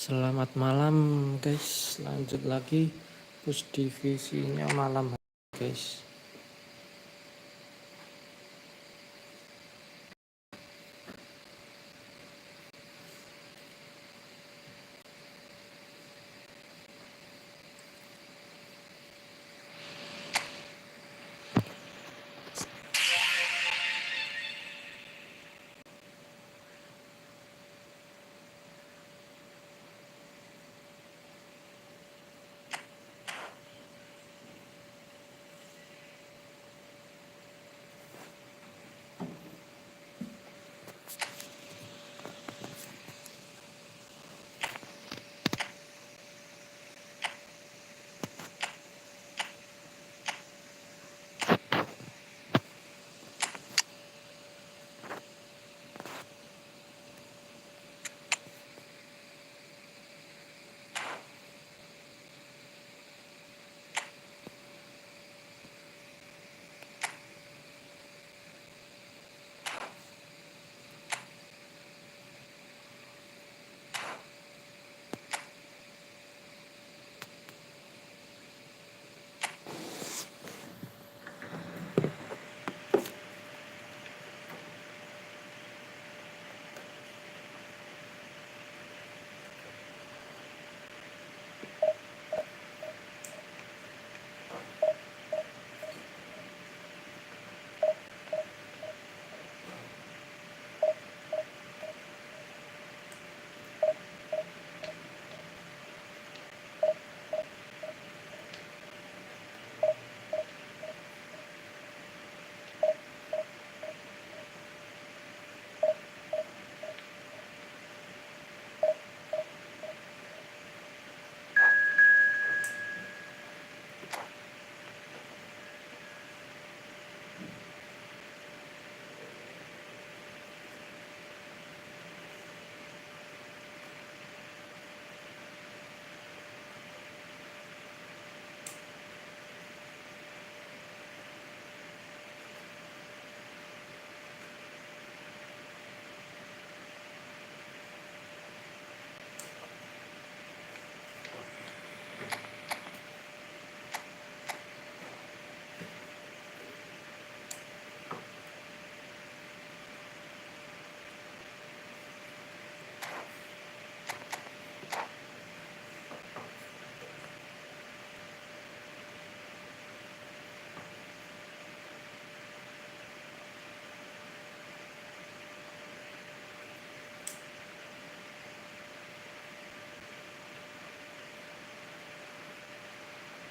Selamat malam guys, lanjut lagi push divisinya malam hari guys.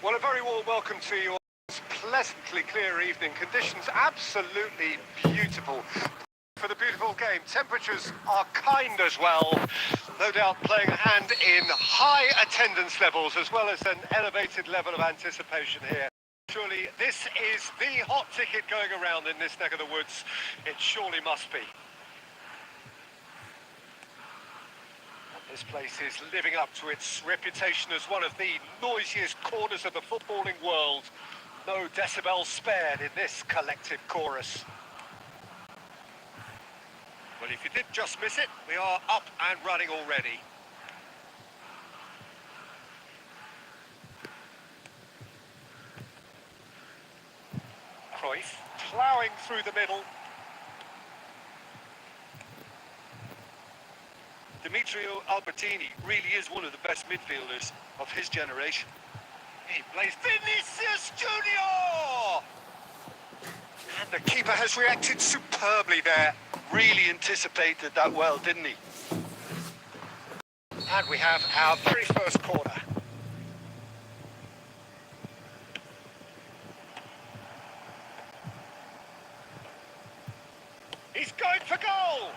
Well, a very warm welcome to you. Pleasantly clear evening. Conditions absolutely beautiful for the beautiful game. Temperatures are kind as well. No doubt playing a hand in high attendance levels as well as an elevated level of anticipation here. Surely this is the hot ticket going around in this neck of the woods. It surely must be. This place is living up to its reputation as one of the noisiest corners of the footballing world. No decibels spared in this collective chorus. Well, if you did just miss it, we are up and running already. Cruyff ploughing through the middle. Demetrio Albertini really is one of the best midfielders of his generation. He plays Vinicius Junior! And the keeper has reacted superbly there. Really anticipated that well, didn't he? And we have our very first corner. He's going for goal!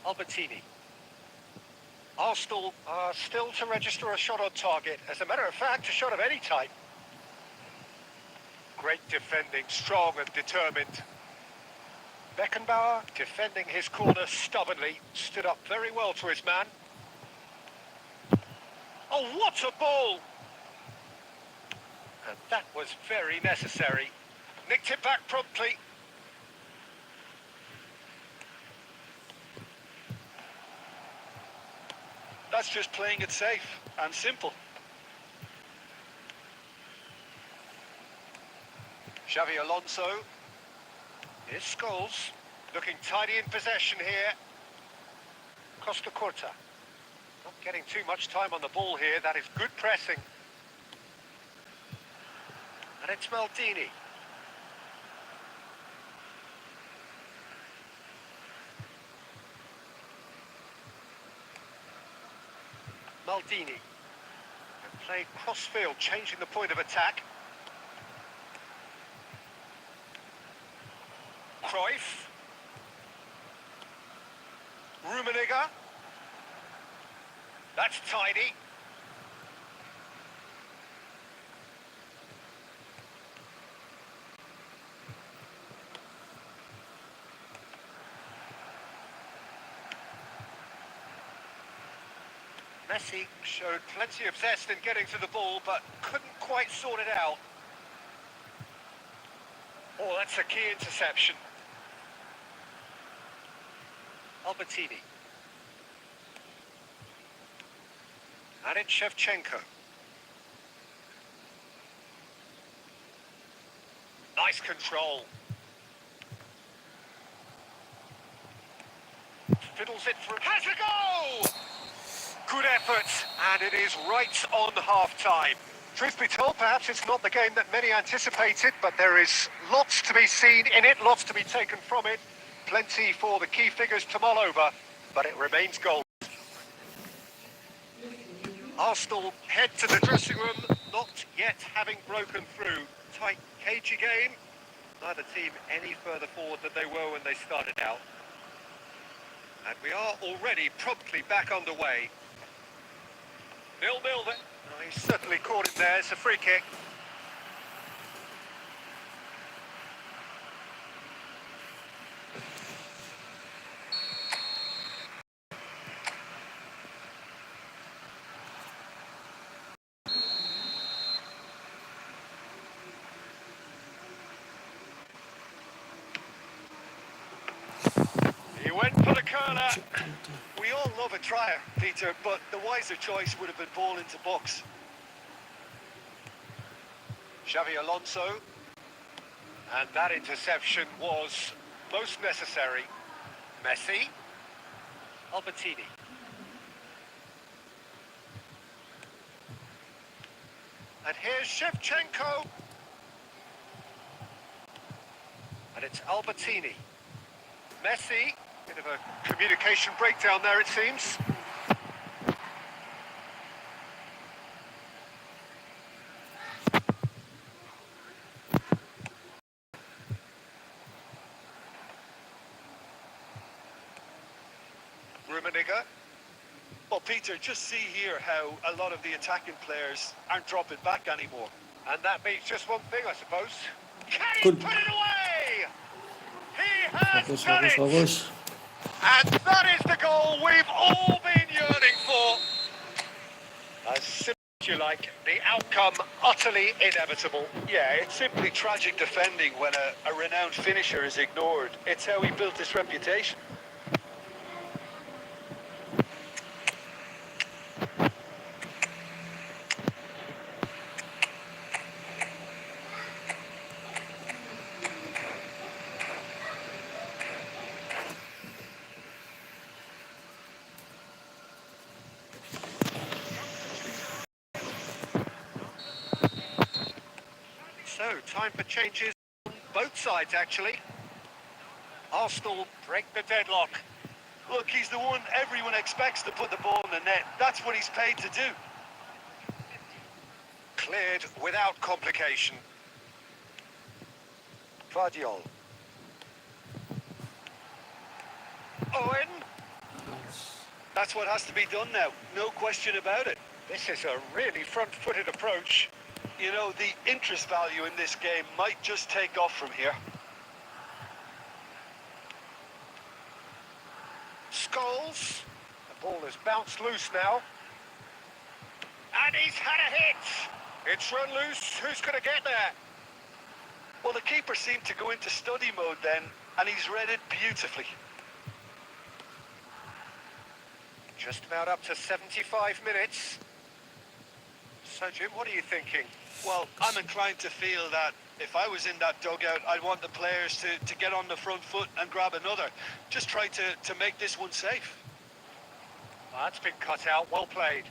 Albertini. Arsenal are still to register a shot on target. As a matter of fact, a shot of any type. Great defending, strong and determined. Beckenbauer defending his corner stubbornly, stood up very well to his man. Oh, what a ball! And that was very necessary. Nicked it back promptly. That's just playing it safe and simple. Xavi Alonso. Here's Scholes. Looking tidy in possession here. Costa Curta. Not getting too much time on the ball here. That is good pressing. And it's Maldini. Maldini. And played cross-field, changing the point of attack. Cruyff. Rummenigge. That's tidy. Messi showed plenty of zest in getting to the ball, but couldn't quite sort it out. Oh, that's a key interception. Albertini. And it's Shevchenko. Nice control. Fiddles it through. Has a go! Good effort, and it is right on half-time. Truth be told, perhaps it's not the game that many anticipated, but there is lots to be seen in it, lots to be taken from it. Plenty for the key figures to mull over, but it remains goal. Arsenal head to the dressing room, not yet having broken through. Tight, cagey game. Neither team any further forward than they were when they started out. And we are already promptly back underway. 0-0 then. Oh, he's certainly caught it there. It's a free kick. He went for the curler. We all love a trier, Peter, but the wiser choice would have been ball into box. Xavi Alonso. And that interception was most necessary. Messi. Albertini. And here's Shevchenko. And it's Albertini. Messi. Bit of a communication breakdown there, it seems. Rummenigge. Well, Peter, just see here how a lot of the attacking players aren't dropping back anymore. And that means just one thing, I suppose. Can he Good. put it away? He has Bagus, done bagus, it! bagus. And that is the goal we've all been yearning for. As simple as you like, the outcome utterly inevitable. Yeah, it's simply tragic defending when a renowned finisher is ignored. It's how he built his reputation. So, time for changes on both sides, actually. Arsenal break the deadlock. Look, he's the one everyone expects to put the ball in the net. That's what he's paid to do. Cleared without complication. Guardiol. Owen. That's what has to be done now. No question about it. This is a really front-footed approach. You know, the interest value in this game might just take off from here. Scholes. The ball has bounced loose now. And he's had a hit. It's run loose. Who's going to get there? Well, the keeper seemed to go into study mode then, and he's read it beautifully. Just about up to 75 minutes. So, Jim, what are you thinking? Well, I'm inclined to feel that if I was in that dugout, I'd want the players to get on the front foot and grab another. Just try to make this one safe. That's been cut out. Well played.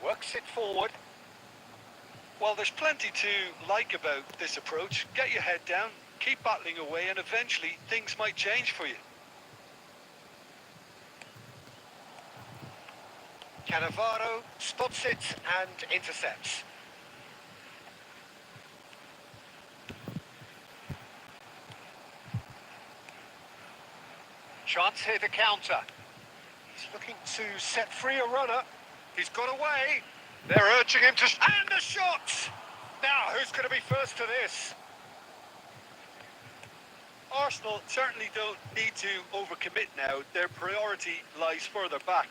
Works it forward. Well, there's plenty to like about this approach. Get your head down, keep battling away, and eventually things might change for you. Cannavaro spots it and intercepts. Chance here to counter. He's looking to set free a runner. He's got away. They're urging him to... And the shot! Now, who's going to be first to this? Arsenal certainly don't need to overcommit now. Their priority lies further back.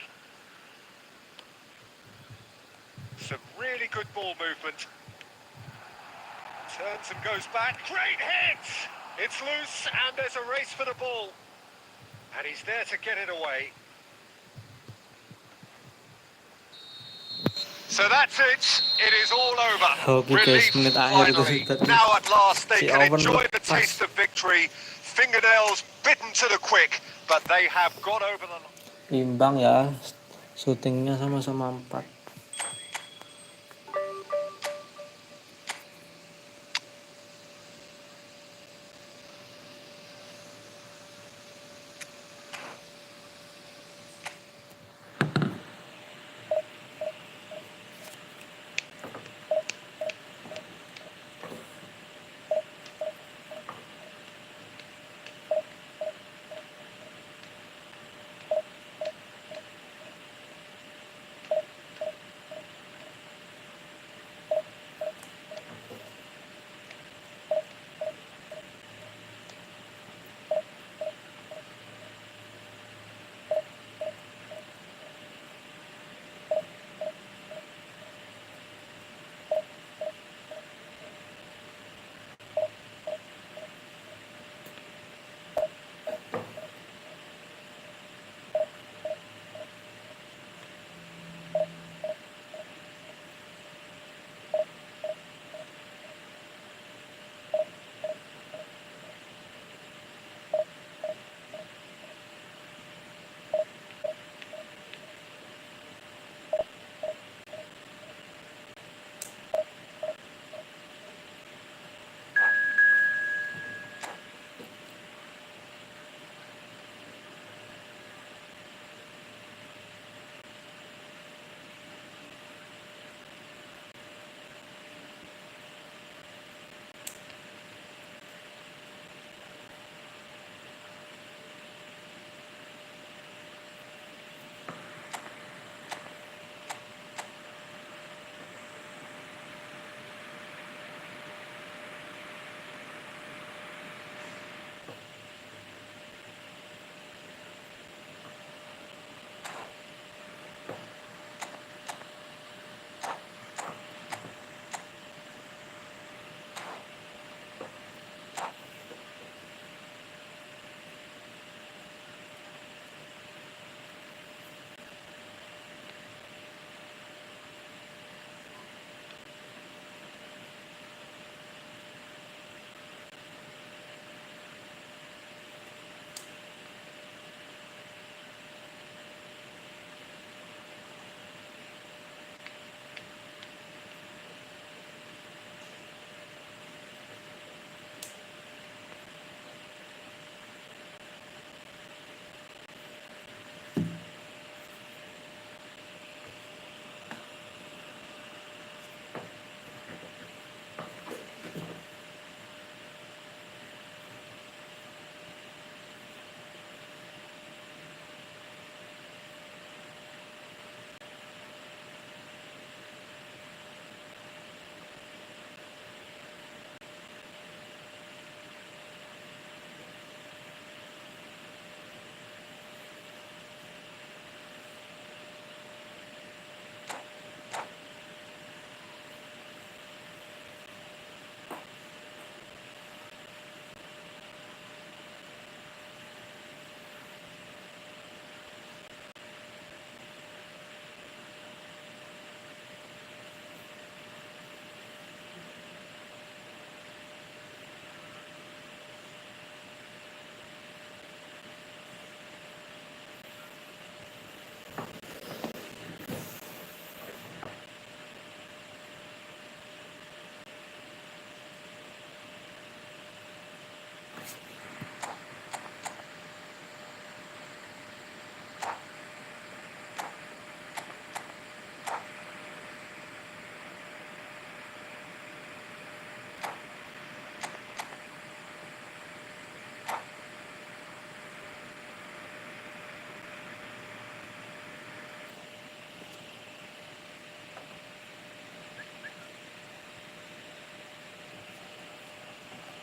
Some really good ball movement. Turns and goes back. Great hit! It's loose and there's a race for the ball. And he's there to get it away. So that's it. It is all over. Oke guys, menit akhir itu Finally. tadi. Now at last they Si can Owen enjoy the lepas. taste of victory. Fingernails bitten to the quick, but they have got over the line. Imbang ya, syutingnya sama-sama 4.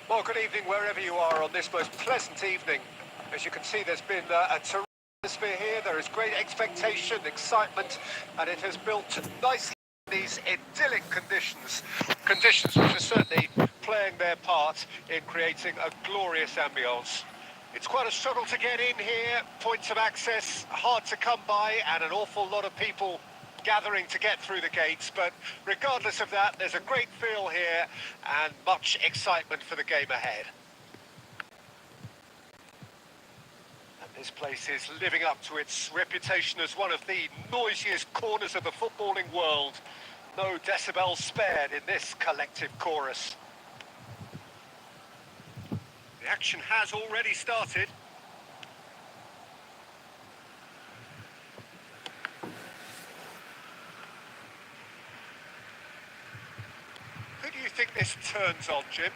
Well, good evening wherever you are on this most pleasant evening. As you can see, there's been a terrific atmosphere here. There is great expectation, excitement, and it has built nicely in these idyllic conditions. Conditions which are certainly playing their part in creating a glorious ambience. It's quite a struggle to get in here, points of access hard to come by, and an awful lot of people gathering to get through the gates, but regardless of that, there's a great feel here and much excitement for the game ahead. And this place is living up to its reputation as one of the noisiest corners of the footballing world. No decibels spared in this collective chorus. The action has already started. Who do you think this turns on, Jim?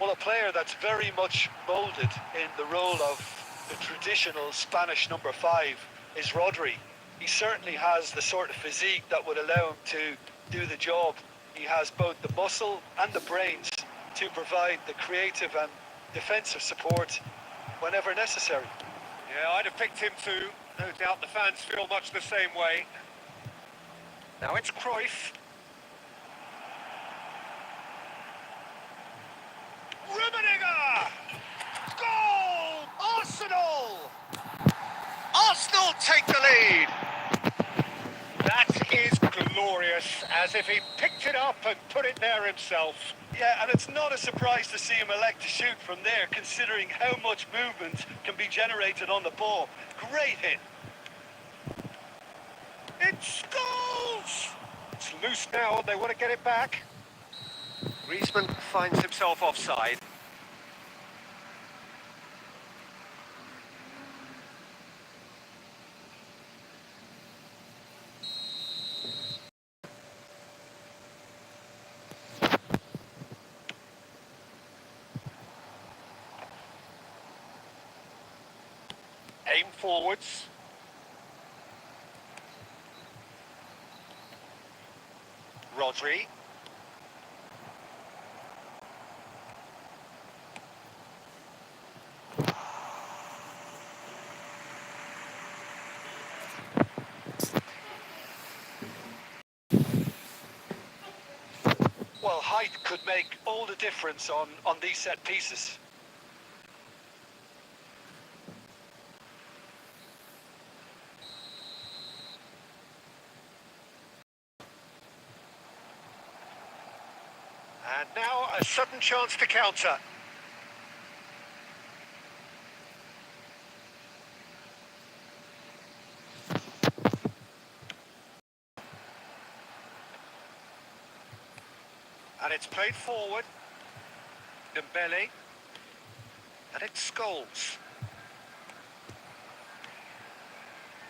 Well, a player that's very much moulded in the role of the traditional Spanish number 5 is Rodri. He certainly has the sort of physique that would allow him to do the job. He has both the muscle and the brains to provide the creative and defensive support whenever necessary. Yeah, I'd have picked him too. No doubt the fans feel much the same way. Now it's Cruyff. Rummenigge! Goal! Arsenal! Arsenal take the lead! That is glorious, as if he picked it up and put it there himself. Yeah, and it's not a surprise to see him elect to shoot from there, considering how much movement can be generated on the ball. Great hit. It's goals! It's loose now, and they want to get it back. Griezmann finds himself offside. Aim forwards. Rodri. Well, height could make all the difference on these set pieces. And now a sudden chance to counter. And it's played forward. Dembele. And it's Scholes.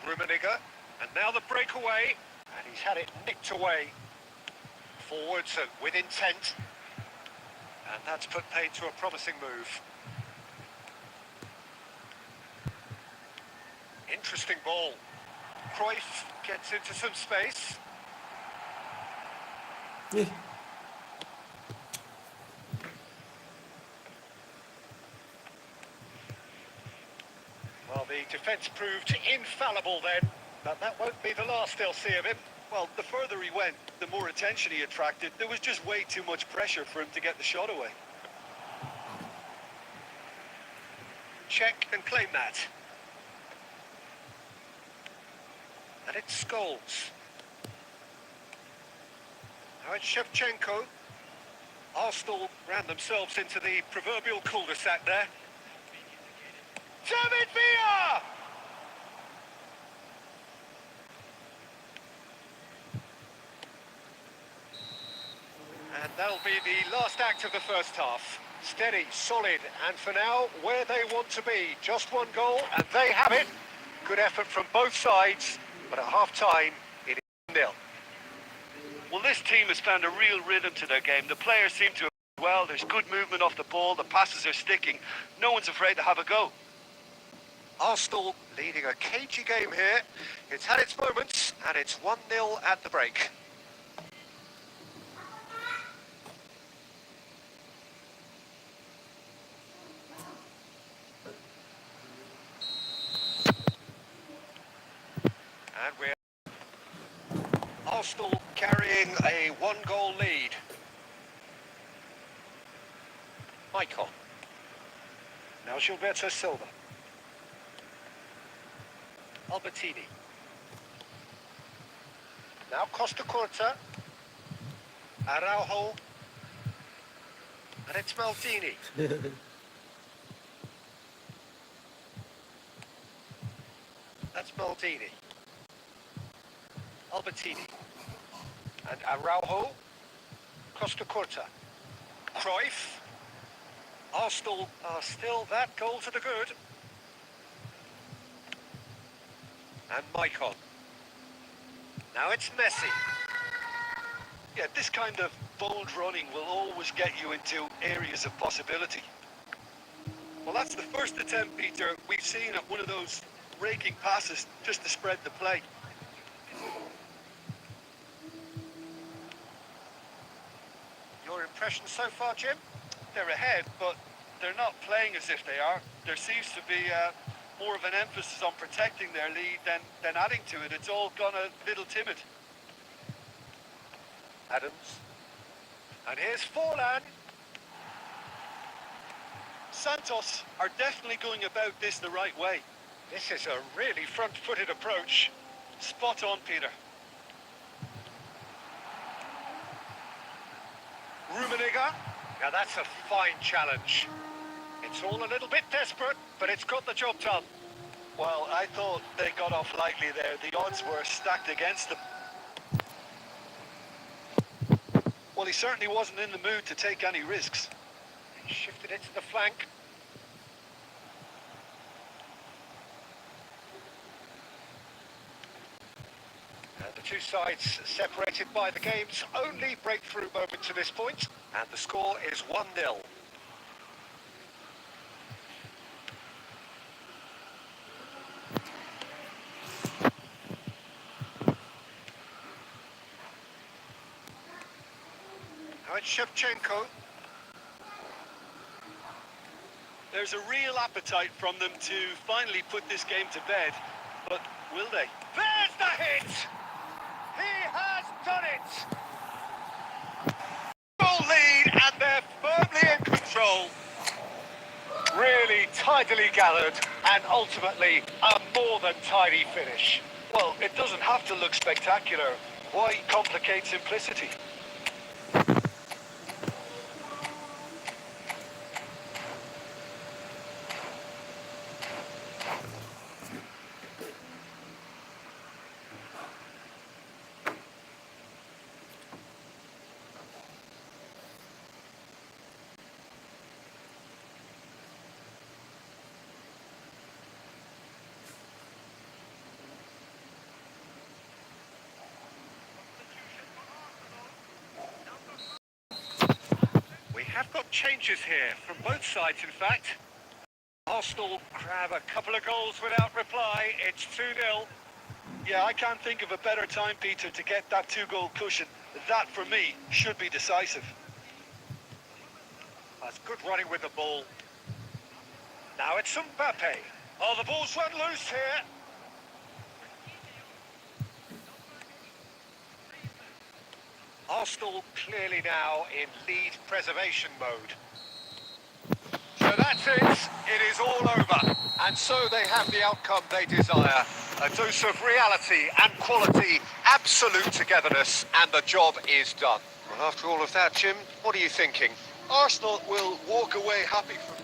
Rummenigge. And now the breakaway. And he's had it nicked away. Forwards and with intent. And that's put paid to a promising move. Interesting ball. Cruyff gets into some space. Yeah. Well, the defence proved infallible then, but that won't be the last they'll see of him. Well, the further he went, the more attention he attracted. There was just way too much pressure for him to get the shot away. Check and claim that. And it's Scholes. Now it's Shevchenko. Arsenal ran themselves into the proverbial cul-de-sac there. David Villa! And that'll be the last act of the first half. Steady, solid, and for now, where they want to be. Just one goal, and they have it. Good effort from both sides, but at half-time, it is 0. Well, this team has found a real rhythm to their game. The players seem to have played well. There's good movement off the ball. The passes are sticking. No one's afraid to have a go. Arsenal leading a cagey game here. It's had its moments, and it's 1-0 at the break. And we're Arsenal carrying a one-goal lead. Michael. Now Gilberto Silva. Albertini. Now Costa Curta. Araujo. And it's Maldini. That's Maldini. Albertini. And Araujo. Costa Curta. Cruyff. Arsenal are still that goal to the good. And Maicon. Now it's Messi. Yeah, this kind of bold running will always get you into areas of possibility. Well, that's the first attempt, Peter, we've seen at one of those raking passes just to spread the play. Your impression so far, Jim? They're ahead, but they're not playing as if they are. There seems to be more of an emphasis on protecting their lead than adding to it. It's all gone a little timid. Adams. And here's Forlan. Santos are definitely going about this the right way. This is a really front-footed approach. Spot on, Peter. Rummenigge. Now that's a fine challenge. It's all a little bit desperate, but it's got the job done. Well, I thought they got off lightly there. The odds were stacked against them. Well, he certainly wasn't in the mood to take any risks. He shifted it to the flank. And the two sides separated by the game's only breakthrough moment to this point. And the score is 1-0. Now it's Shevchenko. There's a real appetite from them to finally put this game to bed, but will they? There's the hit! He has done it! Goal lead, and they're firmly in control. Really tidily gathered, and ultimately a more than tidy finish. Well, it doesn't have to look spectacular. Why complicate simplicity? We have got changes here, from both sides in fact. Arsenal grab a couple of goals without reply, it's 2-0. Yeah, I can't think of a better time, Peter, to get that two-goal cushion. That, for me, should be decisive. That's good running with the ball. Now it's Mbappe. Oh, the ball's run loose here. Arsenal clearly now in lead preservation mode. So that's it. It is all over. And so they have the outcome they desire. A dose of reality and quality, absolute togetherness, and the job is done. Well, after all of that, Jim, what are you thinking? Arsenal will walk away happy from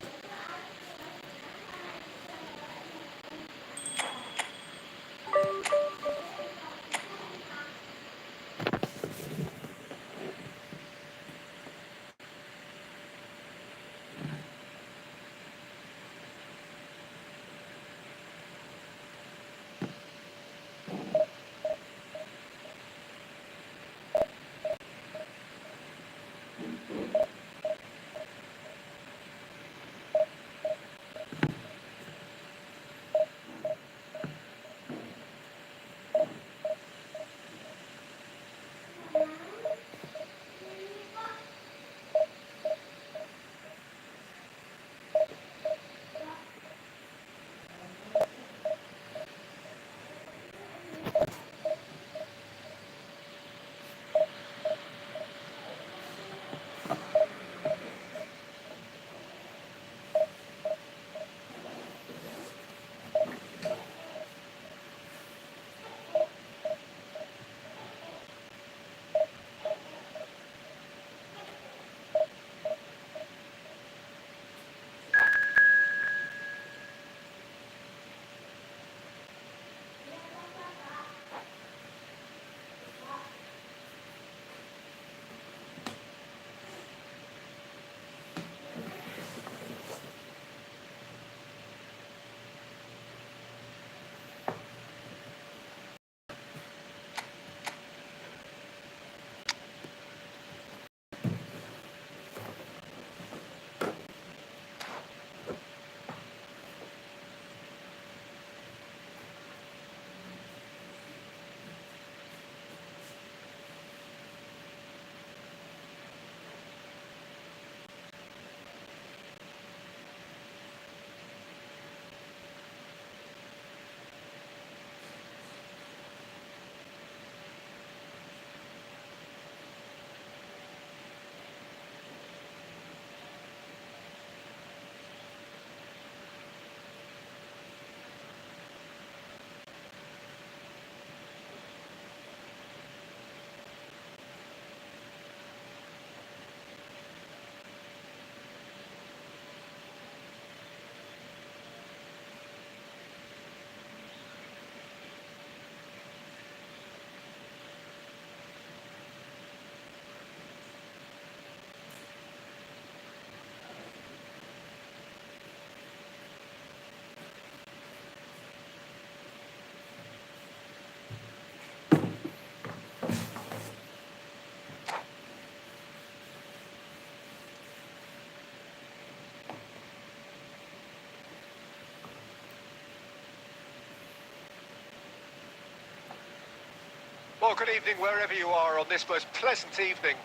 Well, good evening wherever you are on this most pleasant evening.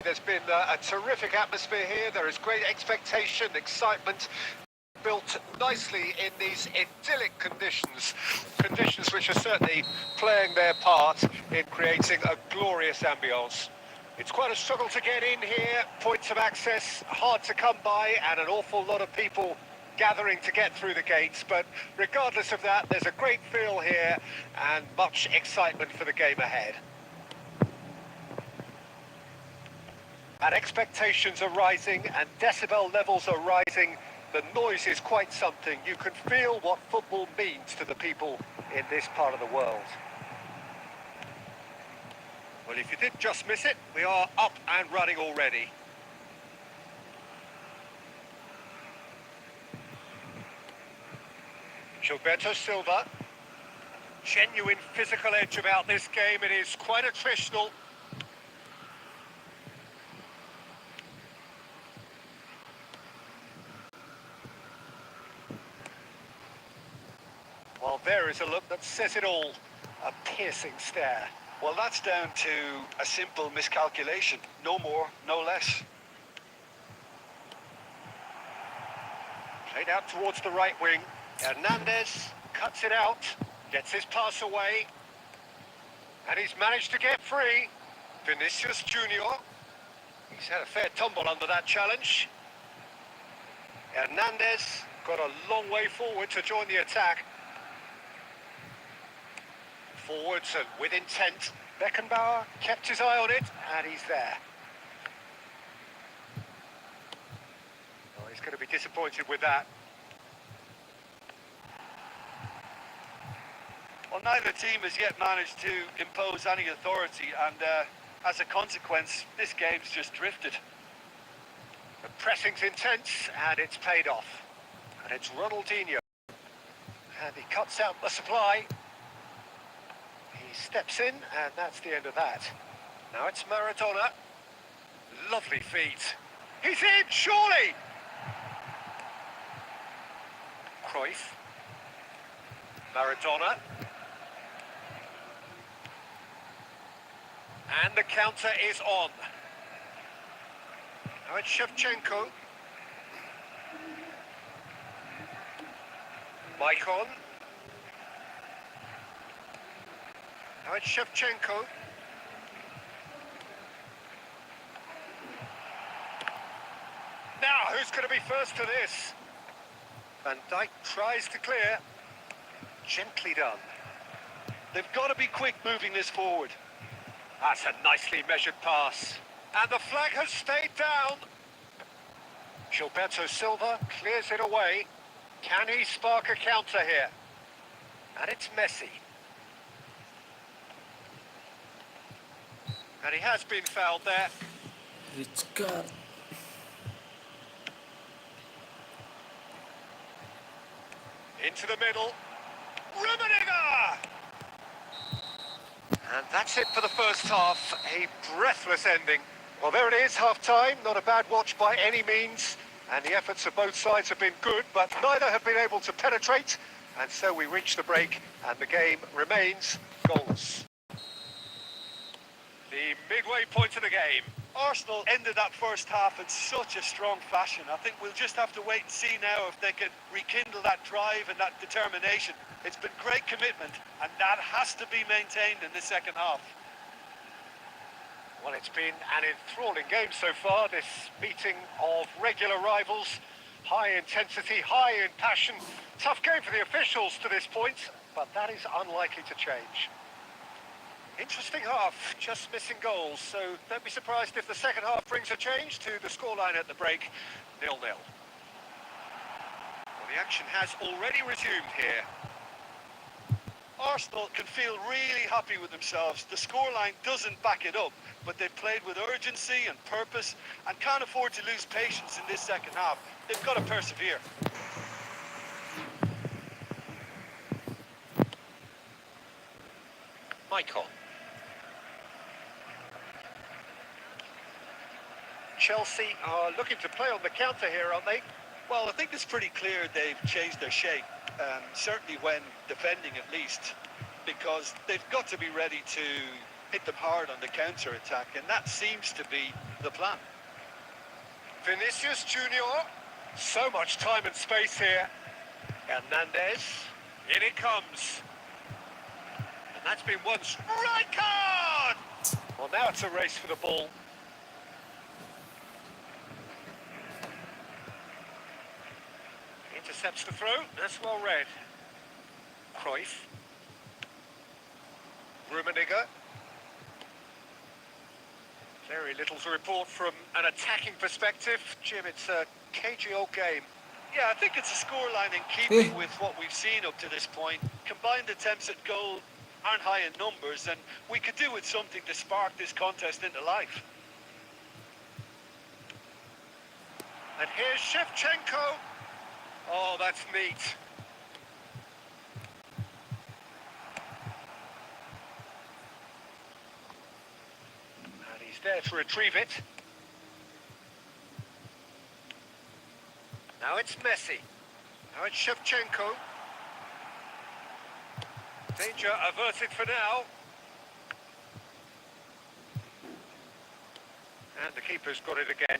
There's been a terrific atmosphere here. There is great expectation, excitement, built nicely in these idyllic conditions. Conditions which are certainly playing their part in creating a glorious ambience. It's quite a struggle to get in here, points of access hard to come by, and an awful lot of people gathering to get through the gates, but regardless of that, there's a great feel here and much excitement for the game ahead. And expectations are rising and decibel levels are rising. The noise is quite something. You can feel what football means to the people in this part of the world. Well, if you did just miss it, we are up and running already. Gilberto Silva. Genuine physical edge about this game. It is quite attritional. Well, there is a look that says it all. A piercing stare. Well, that's down to a simple miscalculation. No more, no less. Played out towards the right wing. Hernandez cuts it out, gets his pass away. And he's managed to get free. Vinicius Junior. He's had a fair tumble under that challenge. Hernandez got a long way forward to join the attack. Forwards and with intent. Beckenbauer kept his eye on it, and he's there. Oh, he's going to be disappointed with that. Well, neither team has yet managed to impose any authority, and as a consequence, this game's just drifted. The pressing's intense, and it's paid off. And it's Ronaldinho. And he cuts out the supply. He steps in, and that's the end of that. Now it's Maradona. Lovely feet. He's in, surely! Cruyff. Maradona. And the counter is on. Now it's Shevchenko. Maicon. Now it's Shevchenko. Now, who's going to be first to this? Van Dijk tries to clear. Gently done. They've got to be quick moving this forward. That's a nicely measured pass. And the flag has stayed down. Gilberto Silva clears it away. Can he spark a counter here? And it's Messi. And he has been fouled there. It's got Into the middle. Rummenigge! And that's it for the first half. A breathless ending. Well, there it is, half-time. Not a bad watch by any means. And the efforts of both sides have been good, but neither have been able to penetrate. And so we reach the break, and the game remains goalless. The midway point of the game. Arsenal ended that first half in such a strong fashion. I think we'll just have to wait and see now if they can rekindle that drive and that determination. It's been great commitment, and that has to be maintained in the second half. Well, it's been an enthralling game so far, this meeting of regular rivals. High intensity, high in passion. Tough game for the officials to this point, but that is unlikely to change. Interesting half, just missing goals, so don't be surprised if the second half brings a change to the scoreline at the break, 0-0. Well, the action has already resumed here. Arsenal can feel really happy with themselves. The scoreline doesn't back it up, but they've played with urgency and purpose and can't afford to lose patience in this second half. They've got to persevere. Maicon. Chelsea are looking to play on the counter here, aren't they? Well, I think it's pretty clear they've changed their shape, certainly when defending at least. because they've got to be ready to hit them hard on the counter-attack, and that seems to be the plan. Vinicius Junior. So much time and space here. Hernandez. In it comes. And that's been one strike card! Well, now it's a race for the ball. Intercepts the throw. That's well read. Cruyff. Rummenigge. Very little to report from an attacking perspective. Jim, it's a cagey old game. Yeah, I think it's a scoreline in keeping with what we've seen up to this point. Combined attempts at goal aren't high in numbers, and we could do with something to spark this contest into life. And here's Shevchenko. Oh, that's neat. And he's there to retrieve it. Now it's Messi. Now it's Shevchenko. Danger averted for now. And the keeper's got it again.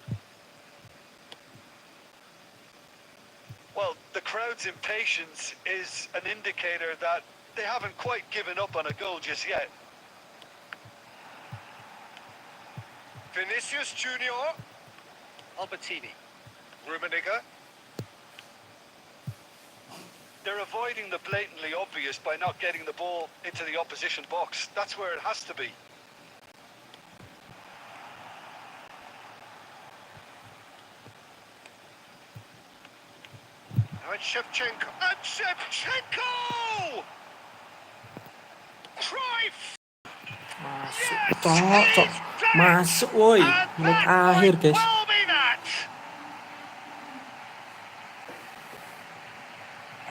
Well, the crowd's impatience is an indicator that they haven't quite given up on a goal just yet. Vinicius Junior. Albertini. Rummenigge. They're avoiding the blatantly obvious by not getting the ball into the opposition box. That's where it has to be. Now it's Shevchenko. And Shevchenko! Cruyff! Masuk, cok. Masuk, woi. Menit akhir, guys. Well be that.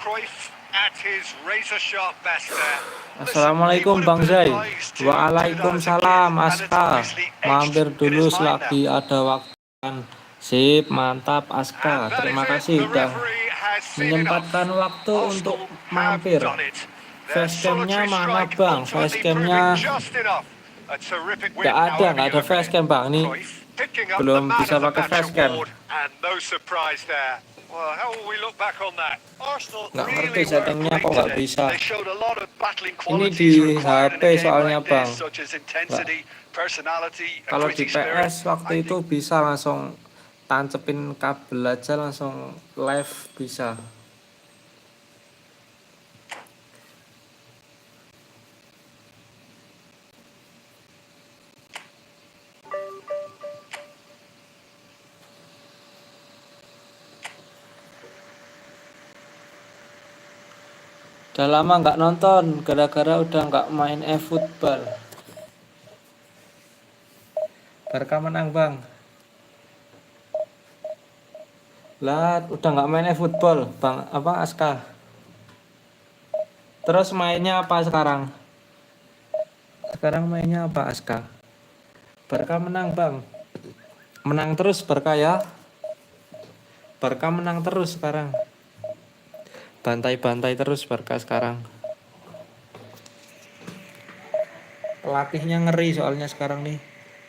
Cruyff at his razor-sharp best there. Assalamualaikum Bang Zai. Waalaikumsalam Aska. Mampir dulu selagi ada waktu. Sip, mantap Aska. Terima kasih udah menyempatkan waktu untuk mampir. Facecamnya mana Bang? Facecamnya nggak ada facecam Bang. Ini belum bisa pakai facecam. Nggak ngerti settingnya kok nggak bisa. Ini di HP soalnya Bang. Kalau di PS waktu itu bisa langsung tancepin kabel aja langsung live bisa. Udah lama nggak nonton, gara-gara udah nggak main efootball. Barca menang Bang. Lah, udah nggak main efootball Bang, apa Aska? Terus mainnya apa sekarang? Sekarang mainnya apa Aska? Barca menang Bang. Menang terus Barca ya. Barca menang terus sekarang. Bantai-bantai terus Barca sekarang. Pelatihnya ngeri soalnya sekarang nih.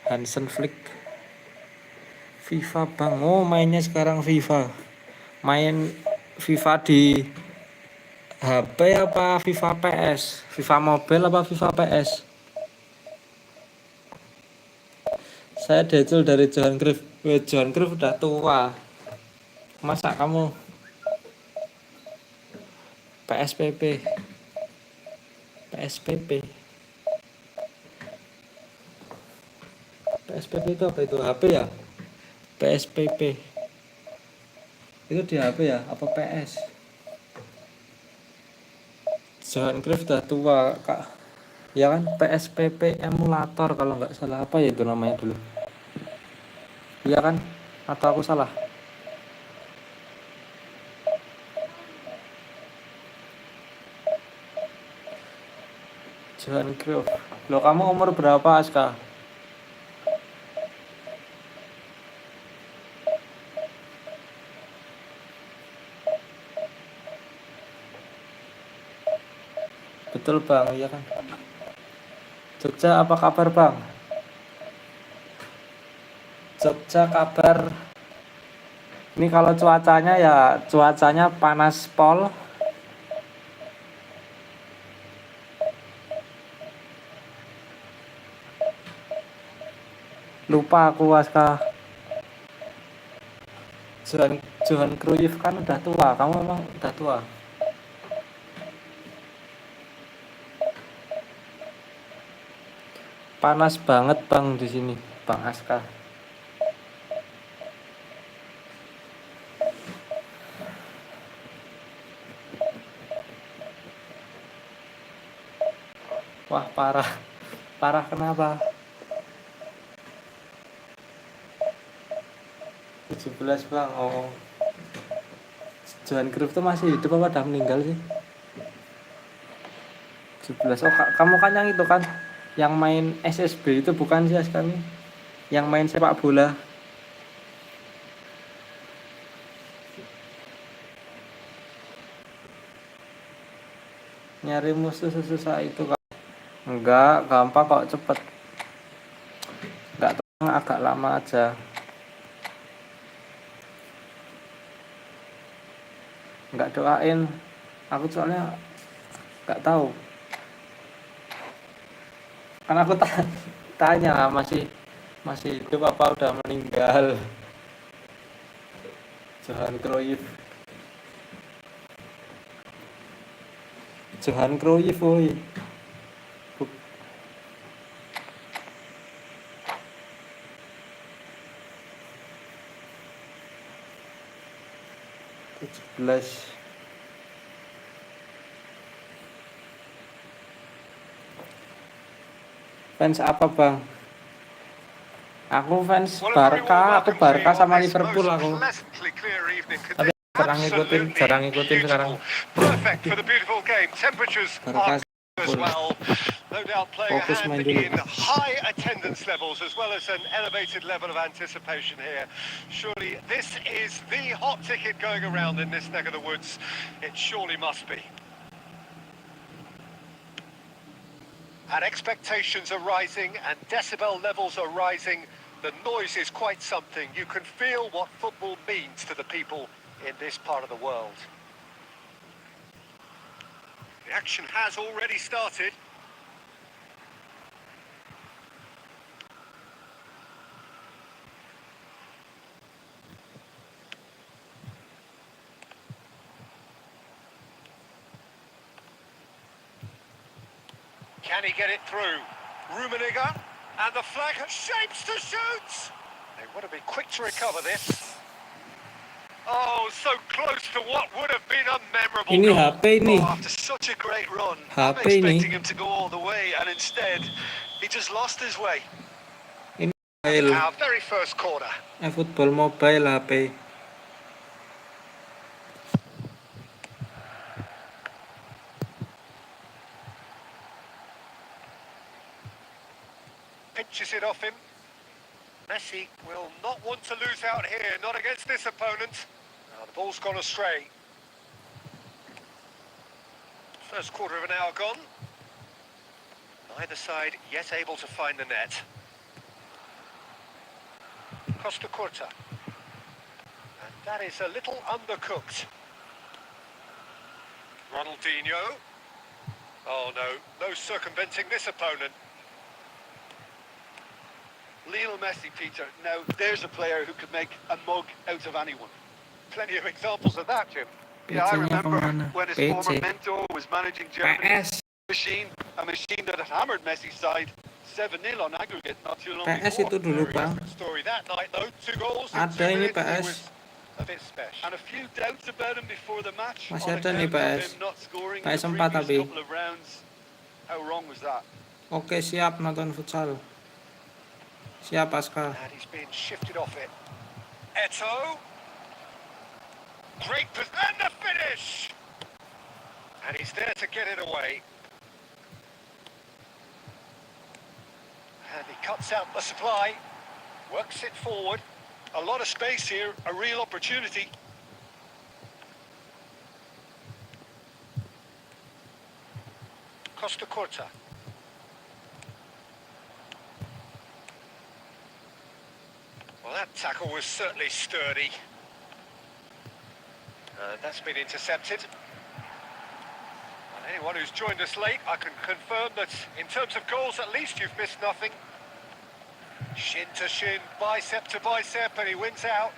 Hansen Flick. FIFA Bang. Oh, mainnya sekarang FIFA. Main FIFA di HP apa FIFA PS? FIFA mobile apa FIFA PS? Saya decul dari Johan Cruyff. Johan Cruyff udah tua. Masa kamu PSPP PSPP PSPP itu apa itu? HP ya? PSPP itu di HP ya? Apa PS? Johan Cruyff udah tua Kak. Ya kan, PSPP emulator kalau nggak salah, apa ya itu namanya dulu. Iya kan? Atau aku salah? Johan Cruyff. Loh, kamu umur berapa Aska? Betul bang, iya kan. Jogja apa kabar bang? Jogja kabar. Ini kalau cuacanya ya cuacanya panas pol. Lupa aku Aska. Johan Cruyff kan udah tua. Kamu emang udah tua? Panas banget bang di sini, bang Aska. Wah parah, parah kenapa? 17 bang. Oh, Johan Cruyff tuh masih hidup apa udah meninggal sih? 17. Oh kamu kan yang itu kan, yang main SSB itu bukan sih Aska nih? Yang main sepak bola. Nyari musuh susah itu kak. Enggak, gampang kok, cepet. Enggak tahu, agak lama aja. Enggak doain. Aku soalnya enggak tahu. Kan aku tanya masih hidup apa udah meninggal. Johan Cruyff. Johan Cruyff, woi. 17. Fans apa bang? Aku fans Barca, aku Barca sama Liverpool aku. Tapi jarang ngikutin sekarang. Perfect for the beautiful game. Temperatures Barca as well. No doubt playing a fokus hand main dulu. in high attendance levels as well as an elevated level of anticipation here. Surely this is the hot ticket going around in this neck of the woods. It surely must be. And expectations are rising and decibel levels are rising. The noise is quite something. You can feel what football means to the people in this part of the world. The action has already started. Can he get it through? Rummenigge, and the flag shapes to shoot! They want to be quick to recover this. Oh, so close to what would have been a memorable Ini goal. HP ini. Oh, after such a great run, I'm HP ini. expecting him to go all the way, and instead, he just lost his way. Mobile. Our very first corner. Efootball mobile HP. Pinches it off him. Messi will not want to lose out here, not against this opponent. Now the ball's gone astray. First quarter of an hour gone. Neither side yet able to find the net. Costa Curta. And that is a little undercooked. Ronaldinho. Oh no circumventing this opponent. Lionel Messi, Peter. Now, there's a player who could make a mug out of anyone. Plenty of examples of that, Jim. Yeah, I PC-nya remember kemana? when his PC. former mentor was managing Germany. PS. A machine that had hammered Messi's side 7-0 on aggregate not too long PS before. itu dulu Very bang. different story that night, though. 2 goals in 2 Ada ini minutes. He PS. was a bit special. And a few doubts about him before the match. Masih on ada nih account of PS. him not scoring in PS4 the previous tapi. couple of rounds. How wrong was that? Oke siap nonton futsal. Siap Aska. And he's been shifted off it. Eto. Great and the finish. And he's there to get it away. And he cuts out the supply. Works it forward. A lot of space here, a real opportunity. Costa Corta. Well, that tackle was certainly sturdy. And that's been intercepted. And anyone who's joined us late, I can confirm that in terms of goals, at least you've missed nothing. Shin to shin, bicep to bicep, and he wins out.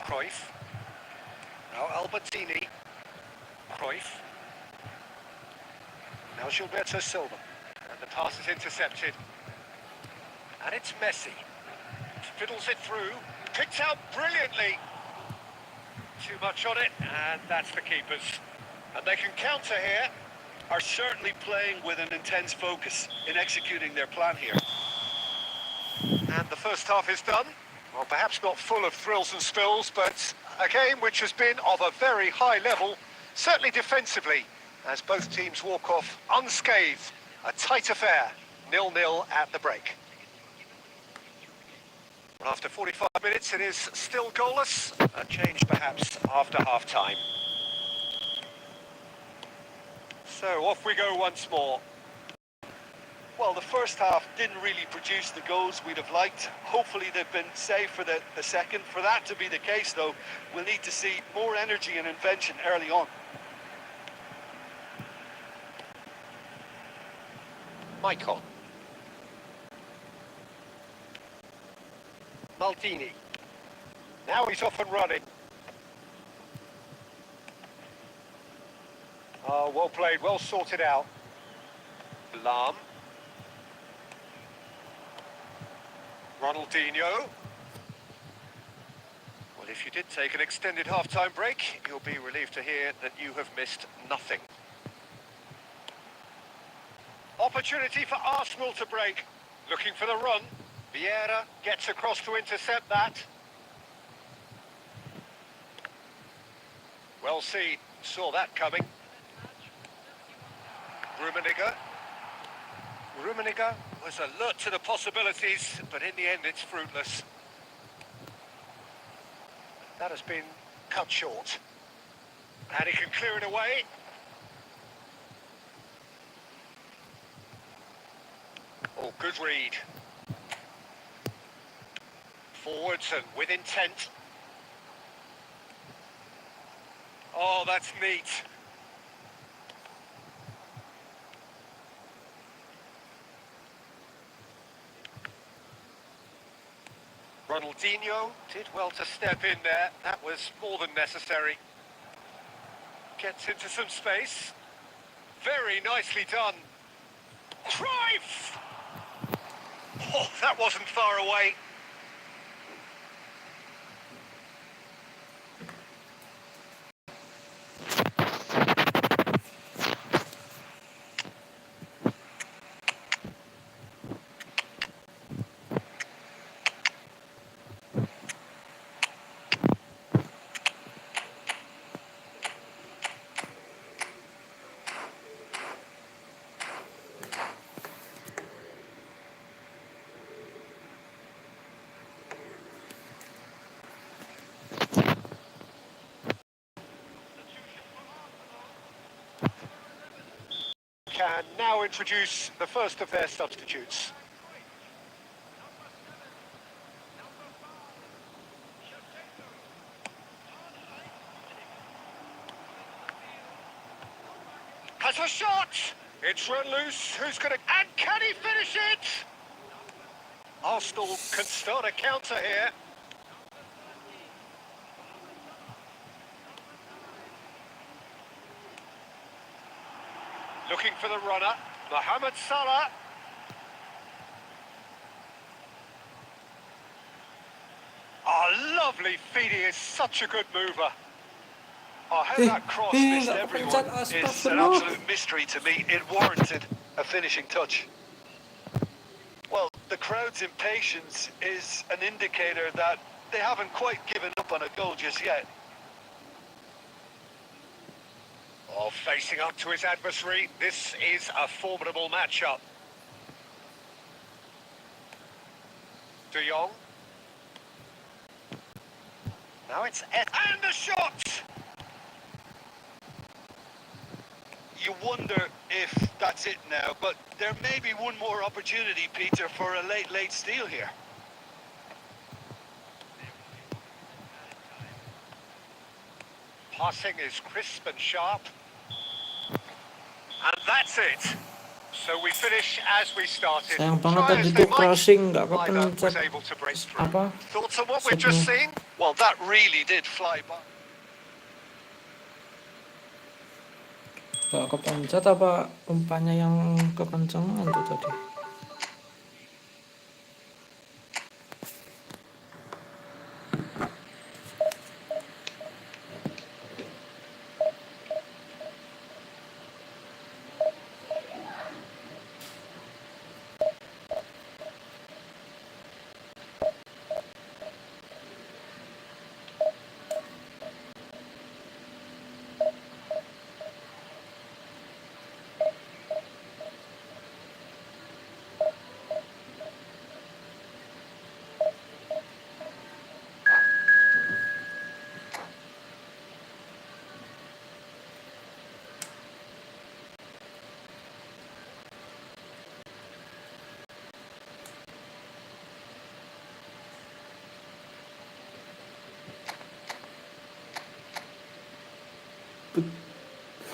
Cruyff. Now Albertini. Cruyff. Now Gilberto Silva. And the pass is intercepted. And it's Messi. Fiddles it through. Picked out brilliantly. Too much on it, and that's the keepers. And they can counter here. Are certainly playing with an intense focus in executing their plan here. And the first half is done. Well, perhaps not full of thrills and spills, but a game which has been of a very high level, certainly defensively, as both teams walk off unscathed. A tight affair, 0-0 at the break. After 45 minutes, it is still goalless. A change perhaps after half-time. So off we go once more. Well, the first half didn't really produce the goals we'd have liked. Hopefully they've been saved for the second. For that to be the case, though, we'll need to see more energy and invention early on. Maicon. Maldini. Now he's off and running. Oh, well played, well sorted out. Lam. Ronaldinho. Well, if you did take an extended half-time break, you'll be relieved to hear that you have missed nothing. Opportunity for Arsenal to break. Looking for the run. Vieira gets across to intercept that. Well seen, saw that coming. Rummenigge was alert to the possibilities, but in the end it's fruitless. That has been cut short. And he can clear it away. Oh, good read. Forwards and with intent. Oh, that's neat. Ronaldinho did well to step in there. That was more than necessary. Gets into some space. Very nicely done. Cruyff! Oh, that wasn't far away. Can now introduce the first of their substitutes. Has a shot! It's run loose. Who's going to... And can he finish it? Arsenal can start a counter here. Looking for the runner, Mohamed Salah. Oh, lovely feed. He is such a good mover. Oh, how that cross missed everyone is an absolute mystery to me. It warranted a finishing touch. Well, the crowd's impatience is an indicator that they haven't quite given up on a goal just yet. Oh, facing up to his adversary, this is a formidable matchup. De Jong. Now it's... And the shot! you wonder if that's it now, but there may be one more opportunity, Peter, for a late steal here. Passing is crisp and sharp. And that's it. So we finish as we started. Sayang banget Try tadi as they tuh might, crossing nggak neither was kepencet able to break through. apa Thoughts on what we've just setnya. seen? Well, that really did fly by. Nggak kepencet apa umpannya yang kekencengan tuh tadi.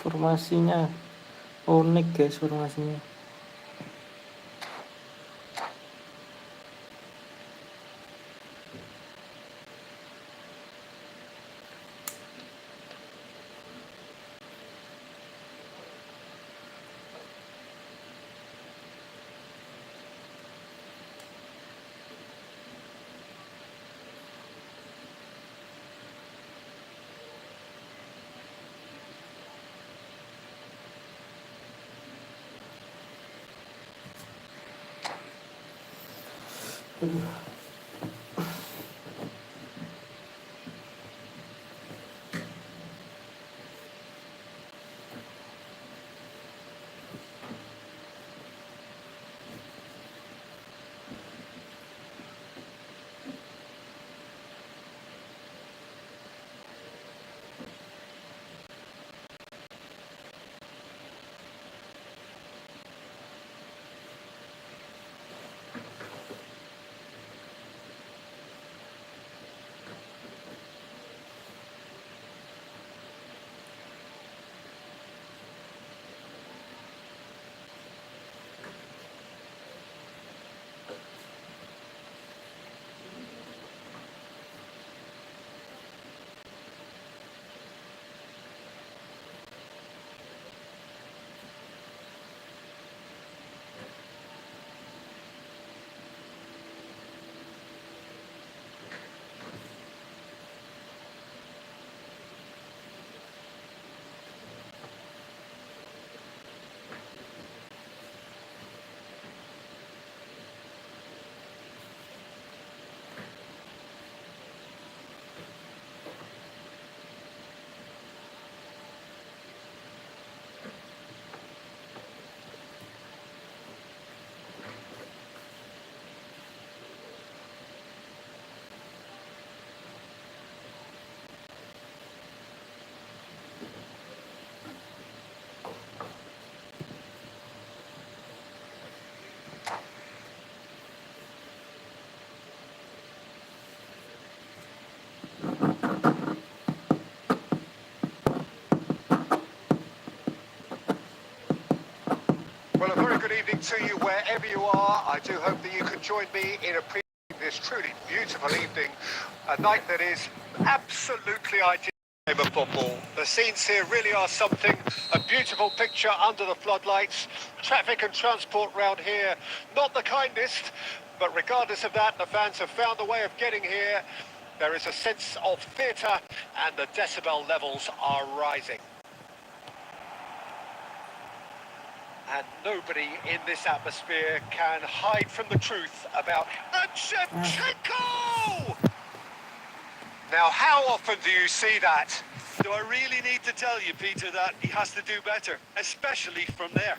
Formasinya unik guys, formasinya. Well, a very good evening to you wherever you are. I do hope that you can join me in appreciating this truly beautiful evening, a night that is absolutely ideal for the game of football. The scenes here really are something, a beautiful picture under the floodlights. Traffic and transport round here, not the kindest, but regardless of that, the fans have found a way of getting here. There is a sense of theatre and the decibel levels are rising. And nobody in this atmosphere can hide from the truth about Shevchenko! Now, how often do you see that? Do I really need to tell you, Peter, that he has to do better, especially from there?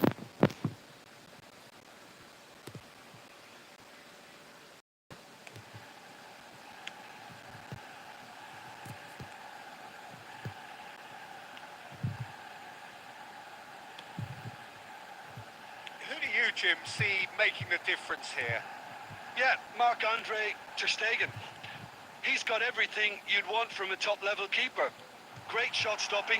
Jim, see making the difference here? Yeah, Marc-Andre ter Stegen. He's got everything you'd want from a top-level keeper. Great shot stopping,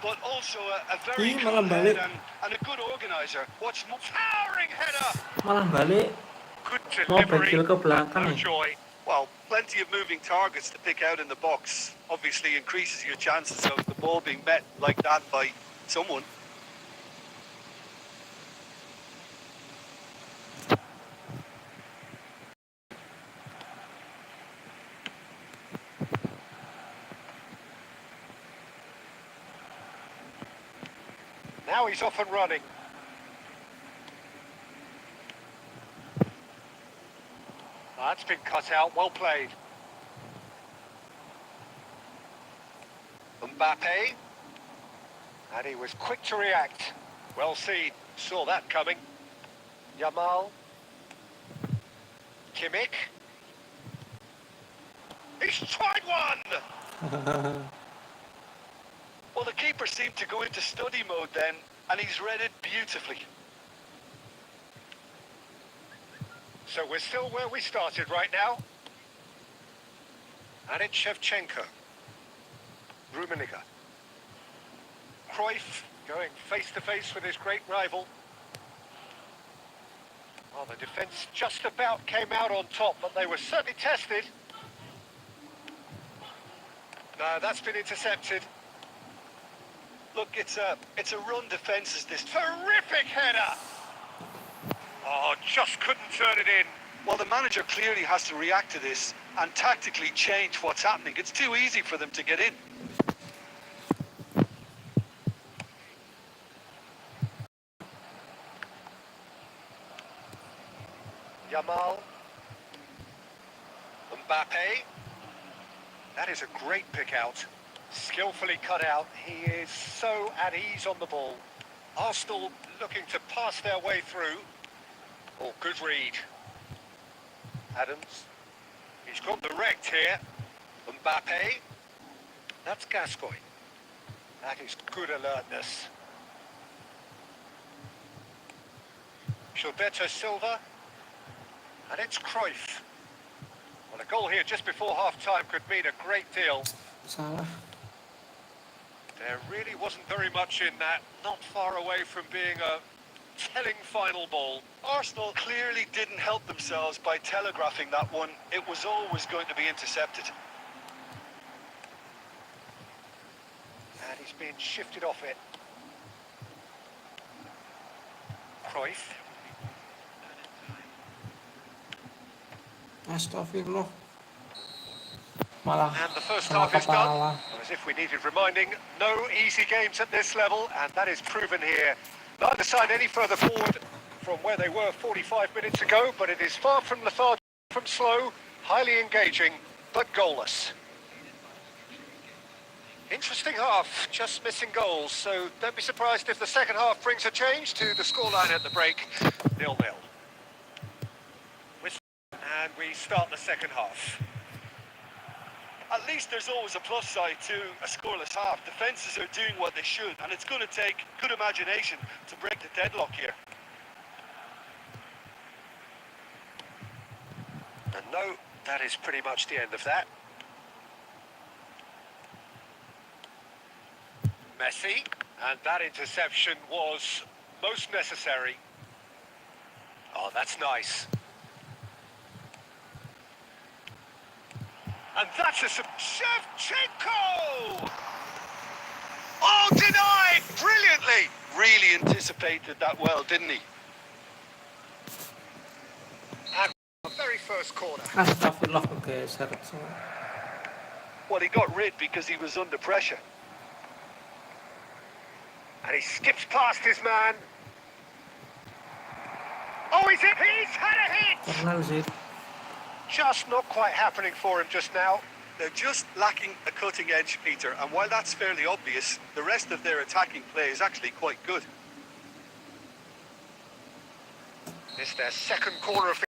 but also a very Ih, cool malah head balik. and a good organizer. What's more, Towering header! Malah balik. Good Mau delivery, backfill ke but belakang no nih. joy. well, plenty of moving targets to pick out in the box. Obviously increases your chances of the ball being met like that by someone. Now he's off and running. That's been cut out, well played. Mbappe. And he was quick to react. Well seen, saw that coming. Yamal. Kimmich. He's tried one! Well, the keeper seemed to go into study mode then, and he's read it beautifully. So we're still where we started right now. And it's Shevchenko. Rummenigge. Cruyff going face to face with his great rival. Well, the defence just about came out on top, but they were certainly tested. No, that's been intercepted. Look, it's a run defence is this. Terrific header! Oh, just couldn't turn it in. Well, the manager clearly has to react to this and tactically change what's happening. It's too easy for them to get in. Yamal. Mbappe. That is a great pick out. Skillfully cut out. He is so at ease on the ball. Arsenal looking to pass their way through. Oh, good read. Adams. He's got the wrecked here. Mbappe. That's Gascoigne. That is good alertness. Gilberto Silva. And it's Cruyff. Well, a goal here just before half-time could mean a great deal. Salah. There really wasn't very much in that. Not far away from being a telling final ball. Arsenal clearly didn't help themselves by telegraphing that one. It was always going to be intercepted. And he's being shifted off it. Cruyff. Astagfirullah. Malah And the first kena half is done. kepala. As if we needed reminding, no easy games at this level, and that is proven here. Neither side any further forward from where they were 45 minutes ago, but it is far from lethargic, from slow, highly engaging, but goalless. Interesting half, just missing goals, so don't be surprised if the second half brings a change to the scoreline at the break, 0-0. And we start the second half. At least there's always a plus side to a scoreless half. Defences are doing what they should, and it's going to take good imagination to break the deadlock here. And no, that is pretty much the end of that. Messi, and that interception was most necessary. Oh, that's nice. And that's a Shevchenko! Oh, denied! Brilliantly! Really anticipated that well, didn't he? And the very first corner. Astagfirullah kegeser. Well, he got rid because he was under pressure. And he skips past his man. Oh, he's had a hit! Pernah sih. Just not quite happening for him just now. They're just lacking a cutting edge, Peter, and while that's fairly obvious, the rest of their attacking play is actually quite good. It's their second corner of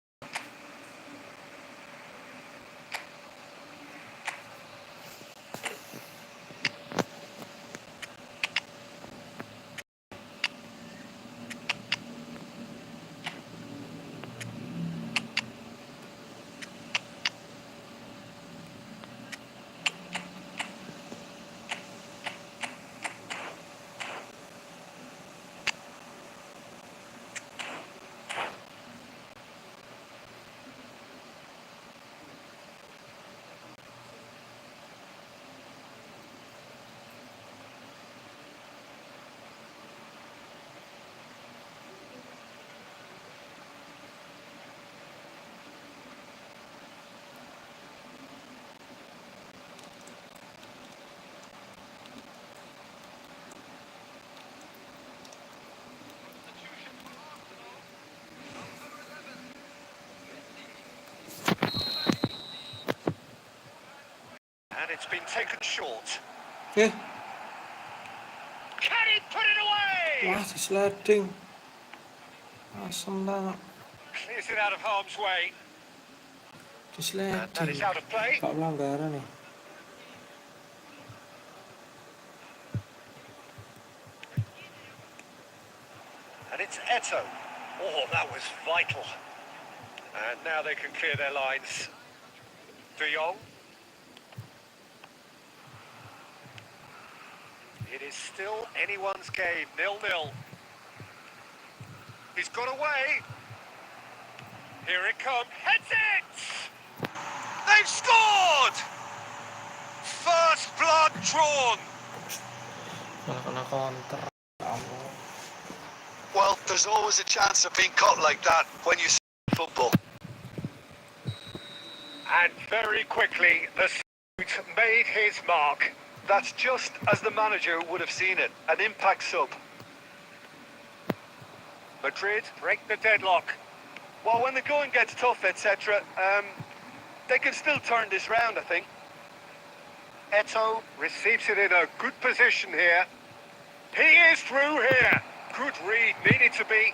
it's been taken short. Eh, Can he put it away? wah, sliding. Asem banget. Clears it out of harm's way. And that is Sliding. out of play. Gak pelanggaran nih. And it's Eto. Oh, that was vital. And now they can clear their lines. De Jong. It is still anyone's game, 0-0. He's got away. Here it comes. Heads it! They've scored! First blood drawn. Malah kena counter. Ampun. Well, there's always a chance of being caught like that when you football. And very quickly, the suit made his mark. That's just as the manager would have seen it, an impact sub. Madrid break the deadlock. Well, when the going gets tough, etc., they can still turn this round, I think. Eto receives it in a good position here. He is through here. Good read, needed to be.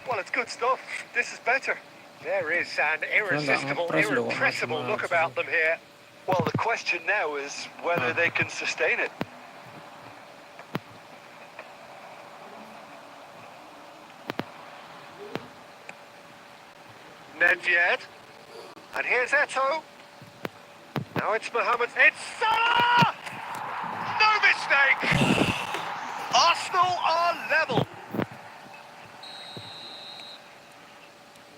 Well, it's good stuff. This is better. There is an irresistible, irrepressible look about them here. Well, the question now is whether they can sustain it. Nedved. And here's Eto. Now it's Mohamed. It's Salah! No mistake! Arsenal are level.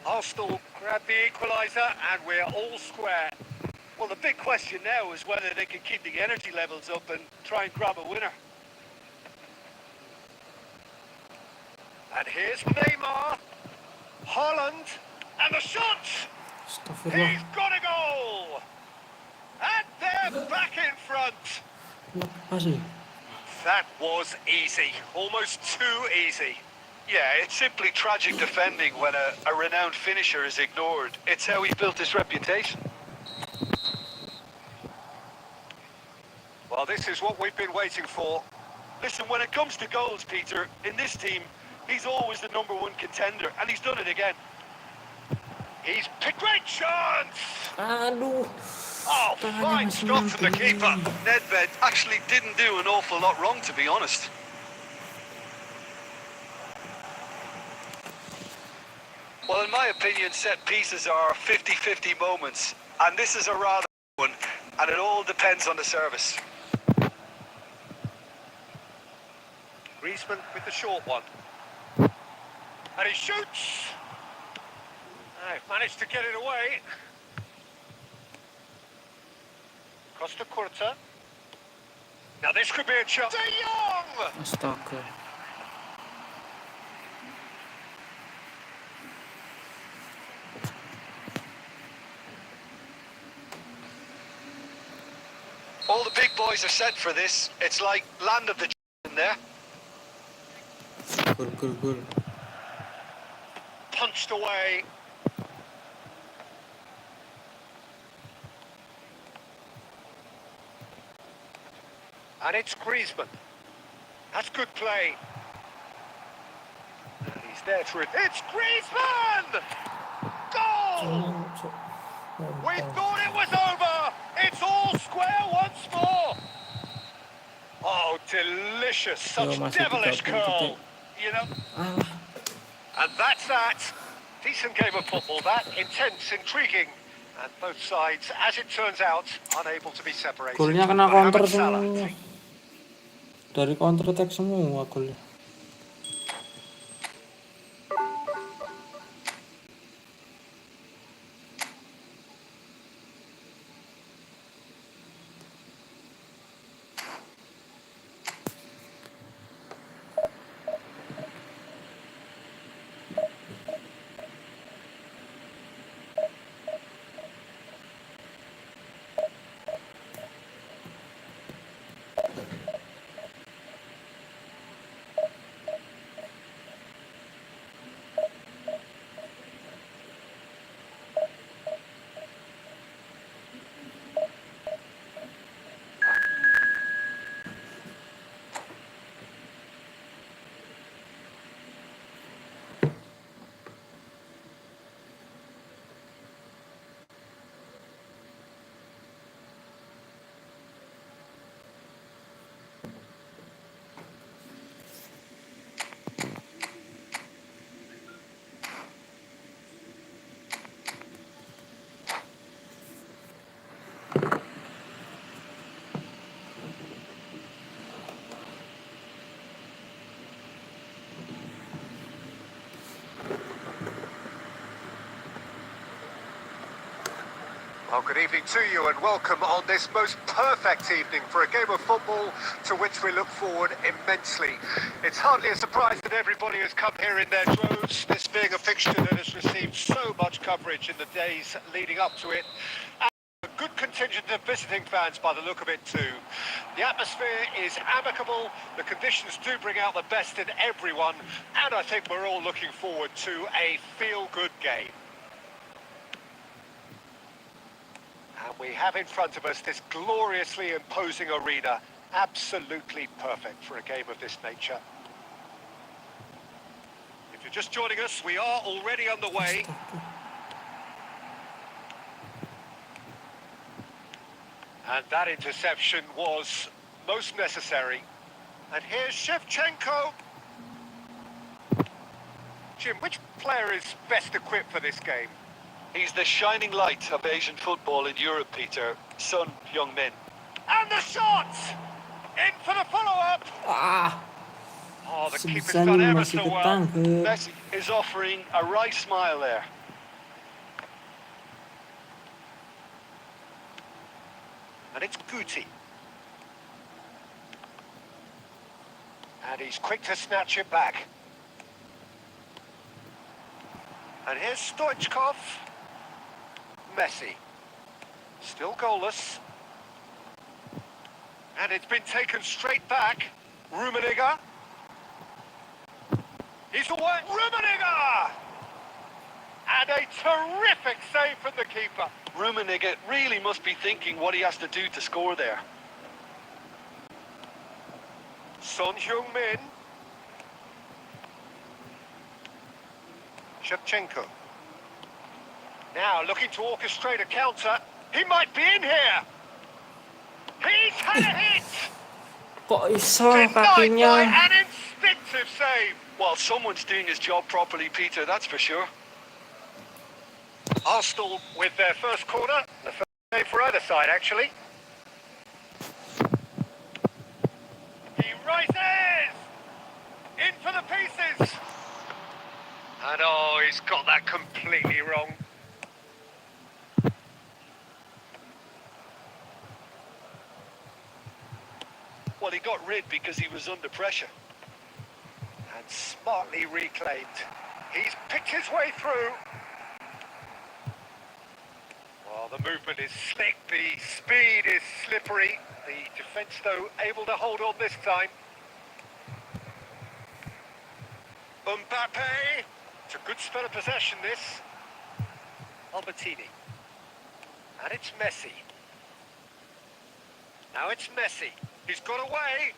Arsenal grab the equaliser and we're all square. Well, the big question now is whether they can keep the energy levels up and try and grab a winner. And here's Neymar. Holland. And the shot! Astagfirullah. He's got a goal! And they're back in front. Apa sih? That was easy. Almost too easy. Yeah, it's simply tragic defending when a renowned finisher is ignored. It's how he built his reputation. Well, this is what we've been waiting for. Listen, when it comes to goals, Peter, in this team, he's always the #1 contender, and he's done it again. He's picked great chance! Aduh. Oh, fine stop from the keeper. Nedved actually didn't do an awful lot wrong, to be honest. Well, in my opinion, set pieces are 50-50 moments, and this is a rather one, and it all depends on the service. Griezmann with the short one. And he shoots! They've managed to get it away. Costa Curta. Now this could be a chance. De Jong! Astaga. All the big boys are set for this. It's like land of the in there. Gol. Punched away. And it's Griezmann. That's good play. And he's there to it. It's Griezmann! Goal! We thought it was over. It's all square once more. Oh, delicious. Such devilish curl. You know? And that's that. Decent game of football, that. Intense, intriguing. And both sides, as it turns out, unable to be separated. Golnya kena counter Mohamed Salah. semua. Dari counter attack semua golnya. Well, good evening to you and welcome on this most perfect evening for a game of football to which we look forward immensely. It's hardly a surprise that everybody has come here in their droves, this being a fixture that has received so much coverage in the days leading up to it. And a good contingent of visiting fans by the look of it too. The atmosphere is amicable, the conditions do bring out the best in everyone, and I think we're all looking forward to a feel-good game. And we have in front of us this gloriously imposing arena, absolutely perfect for a game of this nature. If you're just joining us, we are already underway. And that interception was most necessary. And here's Shevchenko. Jim, which player is best equipped for this game? He's the shining light of Asian football in Europe, Peter. Son Heung-min. And the shot! In for the follow-up! Ah, Oh, the keeper's sebisanya done ever masih so well. ketangkep. Messi is offering a wry smile there. And it's Guti. And he's quick to snatch it back. And here's Stoichkov. Messi. Still goalless. And it's been taken straight back. Rummenigge. He's away. Rummenigge! And a terrific save from the keeper. Rummenigge really must be thinking what he has to do to score there. Son Heung-min. Shevchenko. Now looking to orchestrate a counter. He might be in here. He's had a hit. Kok iso Denied by kakinya? an instinctive save. Well, someone's doing his job properly, Peter, that's for sure. Arsenal with their first corner. The first save for either side, actually. He rises. In for the pieces. And oh, he's got that completely wrong. Well, he got rid because he was under pressure. And smartly reclaimed. He's picked his way through. Well, the movement is slick, the speed is slippery. The defence, though, able to hold on this time. Mbappe. It's a good spell of possession, this. Albertini. And it's Messi. Now it's Messi. He's got away.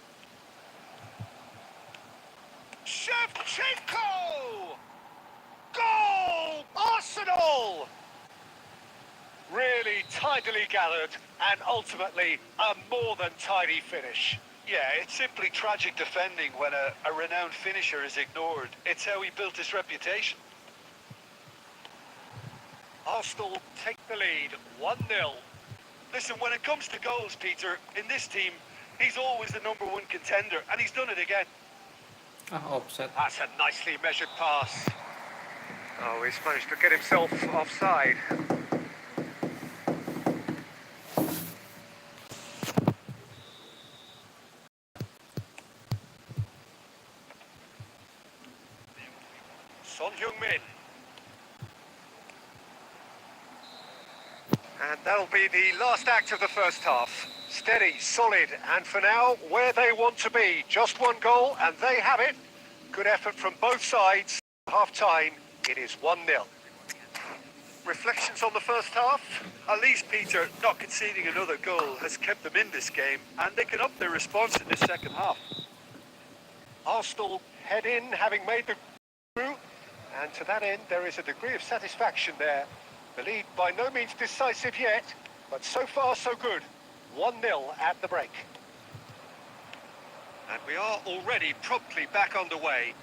Shevchenko! Goal! Arsenal! Really tidily gathered and ultimately a more than tidy finish. Yeah, it's simply tragic defending when a renowned finisher is ignored. It's how he built his reputation. Arsenal take the lead, 1-0. Listen, when it comes to goals, Peter, in this team, he's always the #1 contender, and he's done it again. Ah, offset. That's a nicely measured pass. Oh, he's managed to get himself offside. Son Heung-min. And that'll be the last act of the first half. Steady, solid, and for now, where they want to be. Just one goal, and they have it. Good effort from both sides. Half-time, it is 1-0. Reflections on the first half? At least, Peter, not conceding another goal has kept them in this game, and they can up their response in the second half. Arsenal head in, having made the through, and to that end, there is a degree of satisfaction there. The lead by no means decisive yet, but so far so good. 1-0 at the break. And we are already promptly back underway.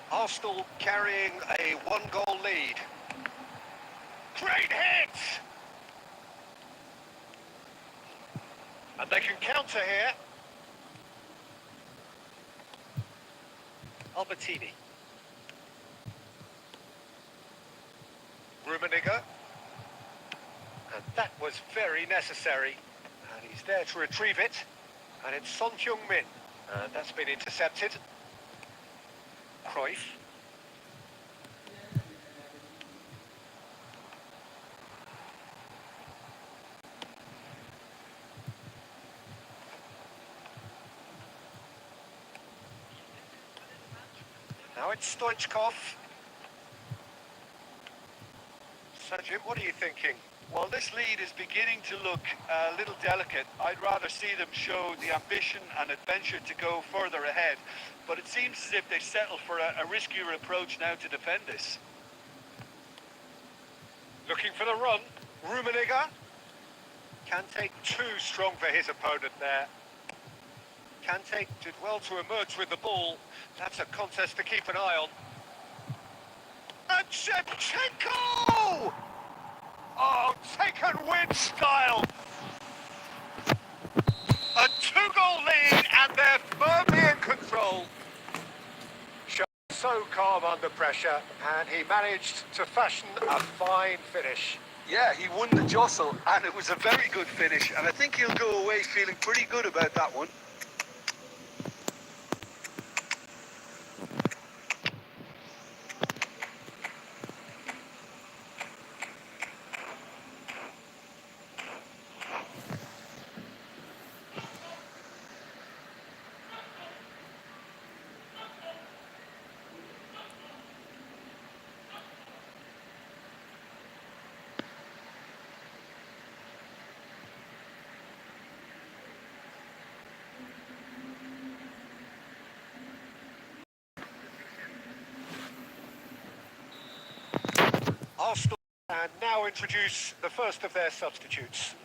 Arsenal carrying a one-goal lead. Great hit! And they can counter here. Albertini. Rummenigge. And that was very necessary. And he's there to retrieve it. And it's Son Heung-min. And that's been intercepted. Cruyff. Now it's Stoichkov. Sajid, what are you thinking? Well, this lead is beginning to look a little delicate. I'd rather see them show the ambition and adventure to go further ahead. But it seems as if they settle for a riskier approach now to defend this. Looking for the run. Rummenigge. Kante too strong for his opponent there. Kante did well to emerge with the ball. That's a contest to keep an eye on. And Shevchenko! Oh, taken with style. A two-goal lead and they're firmly in control. So calm under pressure and he managed to fashion a fine finish. Yeah, he won the jostle and it was a very good finish. And I think he'll go away feeling pretty good about that one. Arsenal and now introduce the first of their substitutes.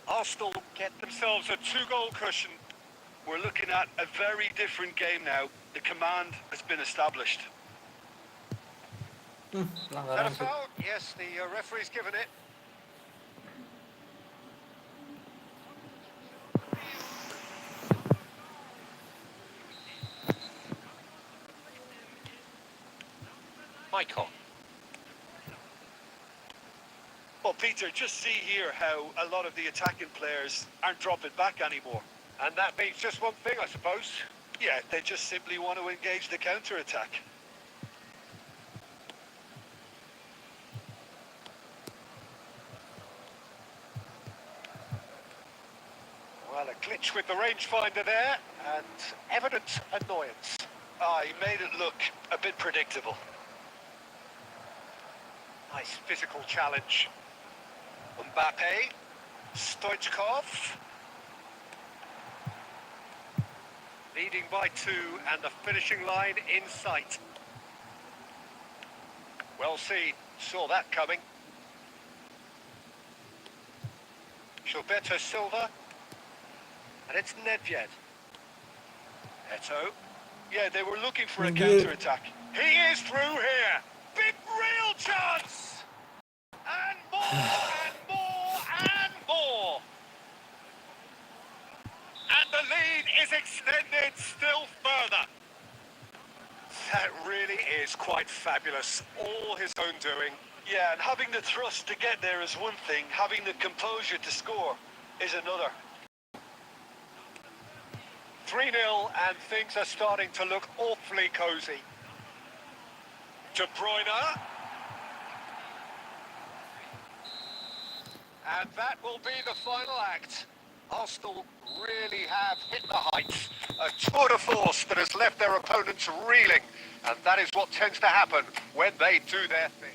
Arsenal get themselves a two-goal cushion. We're looking at a very different game now. The command has been established. Is that a Pelanggaran sih. foul? Yes, the referee's given it. Michael. Well, Peter, just see here how a lot of the attacking players aren't dropping back anymore. And that means just one thing, I suppose. Yeah, they just simply want to engage the counter-attack. Well, a glitch with the rangefinder there, and evident annoyance. Ah, he made it look a bit predictable. Nice physical challenge. Mbappe, Stoichkov. Leading by 2 and the finishing line in sight. Well seen, saw that coming. Gilberto Silva. And it's Nedved. Eto. Yeah, they were looking for a Nedved. counter-attack. He is through here. Big real chance. And more and more and more. And the lead is extended still further. That really is quite fabulous. All his own doing. Yeah, and having the thrust to get there is one thing. Having the composure to score is another. 3-0 and things are starting to look awfully cosy. De Bruyne. And that will be the final act. Arsenal really have hit the heights. A tour de force that has left their opponents reeling. And that is what tends to happen when they do their thing.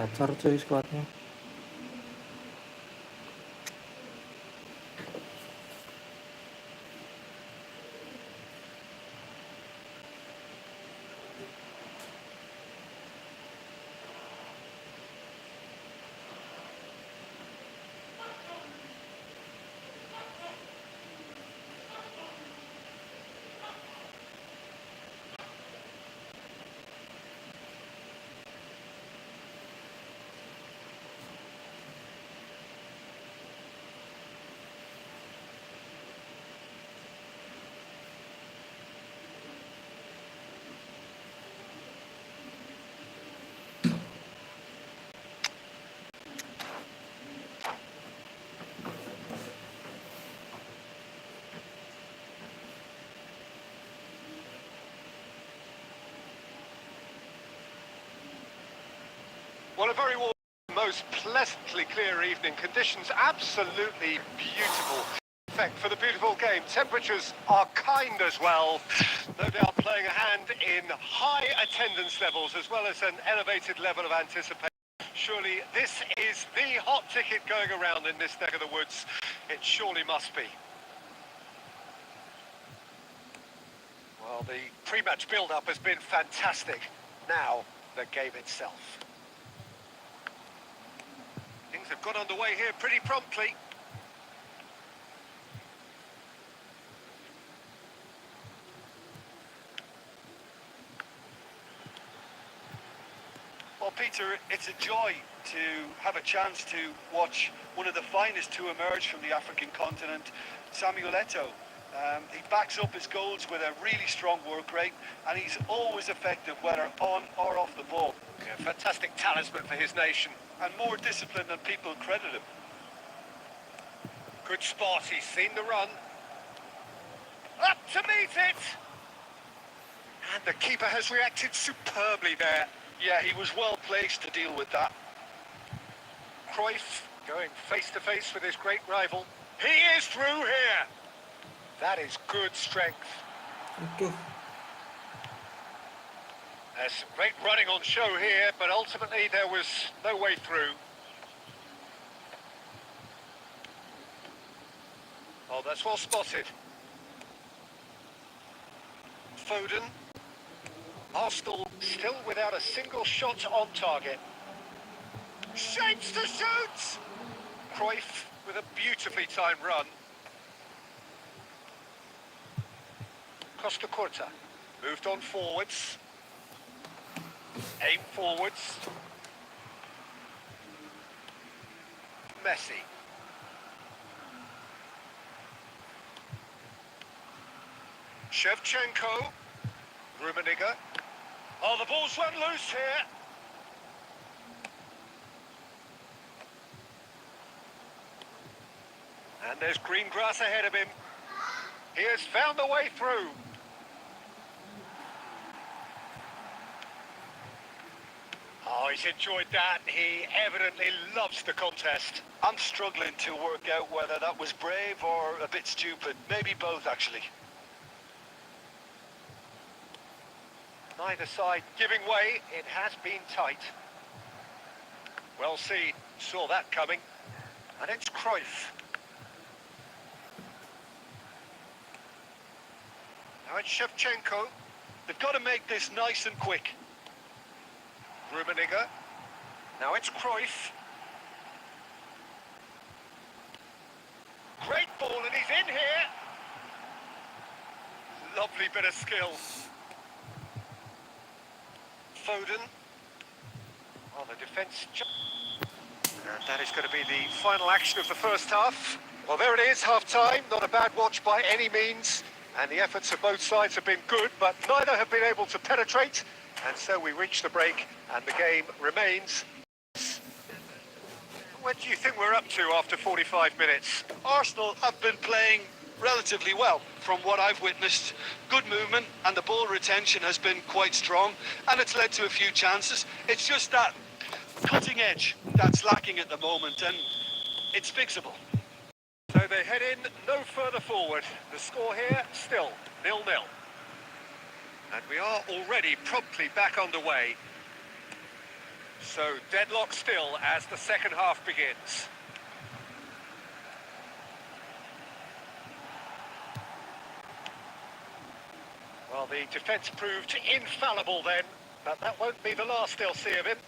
Gacor cuy skuadnya. Well, a very warm, most pleasantly clear evening. Conditions absolutely beautiful. Effect for the beautiful game. Temperatures are kind as well. No doubt playing a hand in high attendance levels as well as an elevated level of anticipation. Surely this is the hot ticket going around in this neck of the woods. It surely must be. Well, the pre-match build-up has been fantastic. Now, the game itself. Things have got underway here pretty promptly. Well, Peter, it's a joy to have a chance to watch one of the finest to emerge from the African continent, Samuel Eto'o. He backs up his goals with a really strong work rate, and he's always effective, whether on or off the ball. Yeah, fantastic talisman for his nation. And more disciplined than people credit him. Good spot, he's seen the run. Up to meet it! And the keeper has reacted superbly there. Yeah, he was well placed to deal with that. Cruyff going face to face with his great rival. He is through here! That is good strength. Aduh. There's some great running on show here, but ultimately there was no way through. Oh, that's well spotted. Foden. Arsenal still without a single shot on target. Shapes to shoot! Cruyff with a beautifully timed run. Costa Curta moved on forwards. Aim forwards. Messi. Shevchenko. Rummenigge. Oh, the ball's run loose here. And there's green grass ahead of him. He has found a way through. Oh, he's enjoyed that. He evidently loves the contest. I'm struggling to work out whether that was brave or a bit stupid. Maybe both, actually. Neither side giving way. It has been tight. Well seen. Saw that coming. And it's Cruyff. Now it's Shevchenko. They've got to make this nice and quick. Rummenigge. Now it's Cruyff. Great ball and he's in here. Lovely bit of skill. Foden. Oh, the defence. And that is going to be the final action of the first half. Well, there it is, half-time. Not a bad watch by any means. And the efforts of both sides have been good, but neither have been able to penetrate. And so we reach the break, and the game remains. What do you think we're up to after 45 minutes? Arsenal have been playing relatively well from what I've witnessed. Good movement, and the ball retention has been quite strong, and it's led to a few chances. It's just that cutting edge that's lacking at the moment, and it's fixable. So they head in no further forward. The score here still 0-0. And we are already promptly back underway. So deadlock still as the second half begins. Well, the defence proved infallible then, but that won't be the last they'll see of him.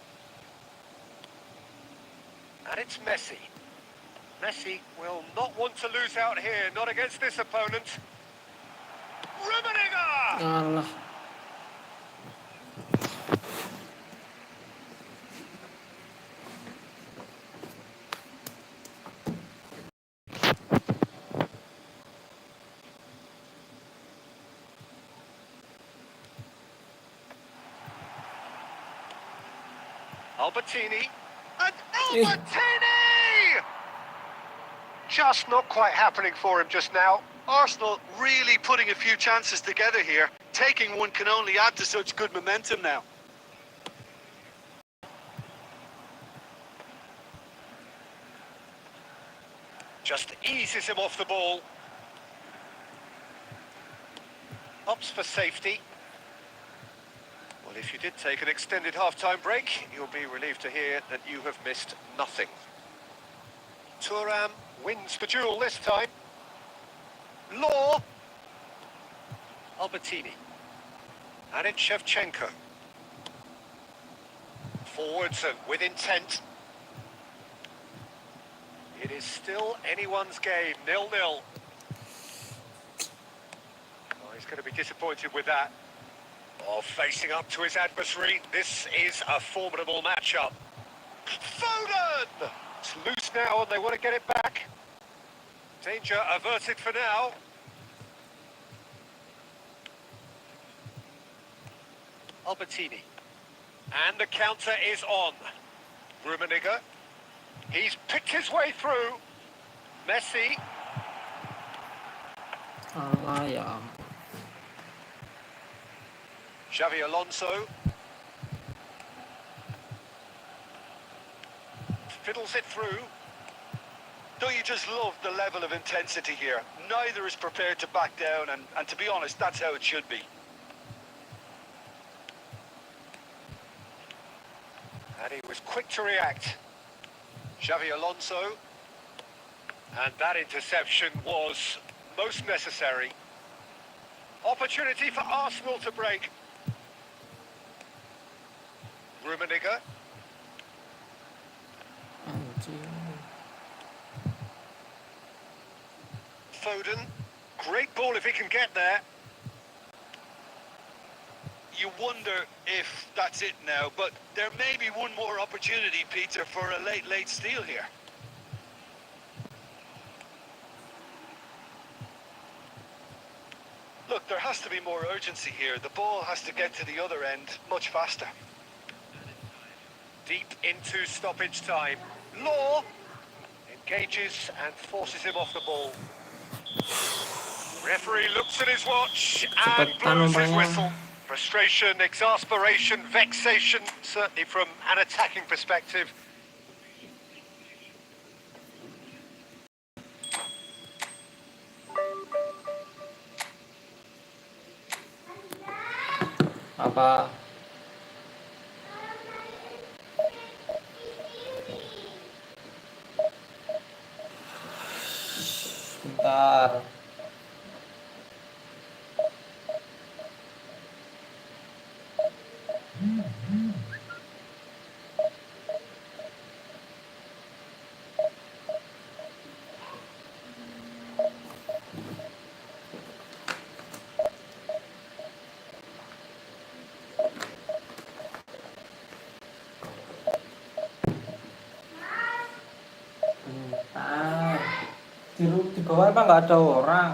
And it's Messi. Messi will not want to lose out here, not against this opponent. Rummenigge! Alah. Albertini. And Albertini! Just not quite happening for him just now. Arsenal really putting a few chances together here. Taking one can only add to such good momentum now. Just eases him off the ball. Opts for safety. Well, if you did take an extended half-time break, you'll be relieved to hear that you have missed nothing. Thuram wins the duel this time. Law. Albertini. And it's Shevchenko. Forwards and with intent. It is still anyone's game, 0-0. Oh, he's going to be disappointed with that. Oh, facing up to his adversary, this is a formidable matchup. Foden! It's loose now and they want to get it back. Danger averted for now. Albertini. And the counter is on. Rummenigge. He's picked his way through. Messi. Alah ya. Xavi Alonso. Fiddles it through. Don't you just love the level of intensity here? Neither is prepared to back down, and to be honest, that's how it should be. And he was quick to react. Xavi Alonso. And that interception was most necessary. Opportunity for Arsenal to break. Rummenigge. Anjing. Foden. Great ball if he can get there. You wonder if that's it now, but there may be one more opportunity, Peter, for a late steal here. Look, there has to be more urgency here. The ball has to get to the other end much faster. Deep into stoppage time. Law engages and forces him off the ball. Referee looks at his watch and Cepetan blows his umpanya. whistle. Frustration, exasperation, vexation, certainly from an attacking perspective. Apa? Bentar. Bentar. Di bawah emang nggak ada orang.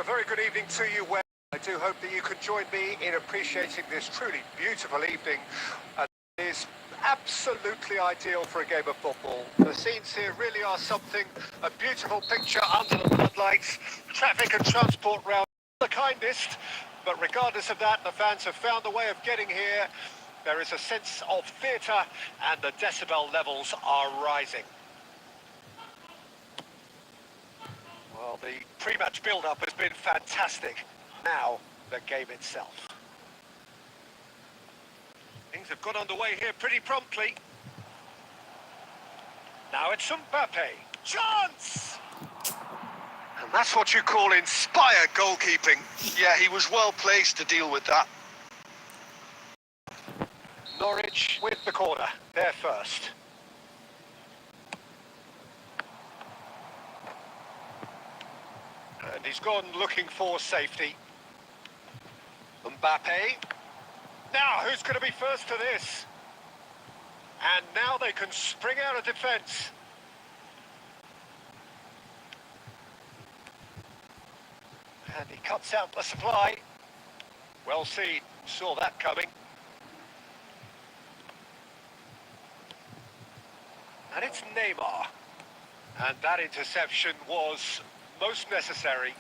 very good evening to you. Well, I do hope that you can join me in appreciating this truly beautiful evening. It is absolutely ideal for a game of football. The scenes here really are something, a beautiful picture under the floodlights. Traffic and transport round the kindest, but regardless of that, the fans have found a way of getting here. There is a sense of theatre and the decibel levels are rising. Well, the pre-match build-up has been fantastic. Now, the game itself. Things have got underway here pretty promptly. Now it's Mbappe. Chance! And that's what you call inspired goalkeeping. Yeah, he was well placed to deal with that. Norwich with the corner. They're first. And he's gone looking for safety. Mbappe. Now, who's going to be first to this? And now they can spring out of defence. And he cuts out the supply. Well seen, saw that coming. And it's Neymar. And that interception was most necessary.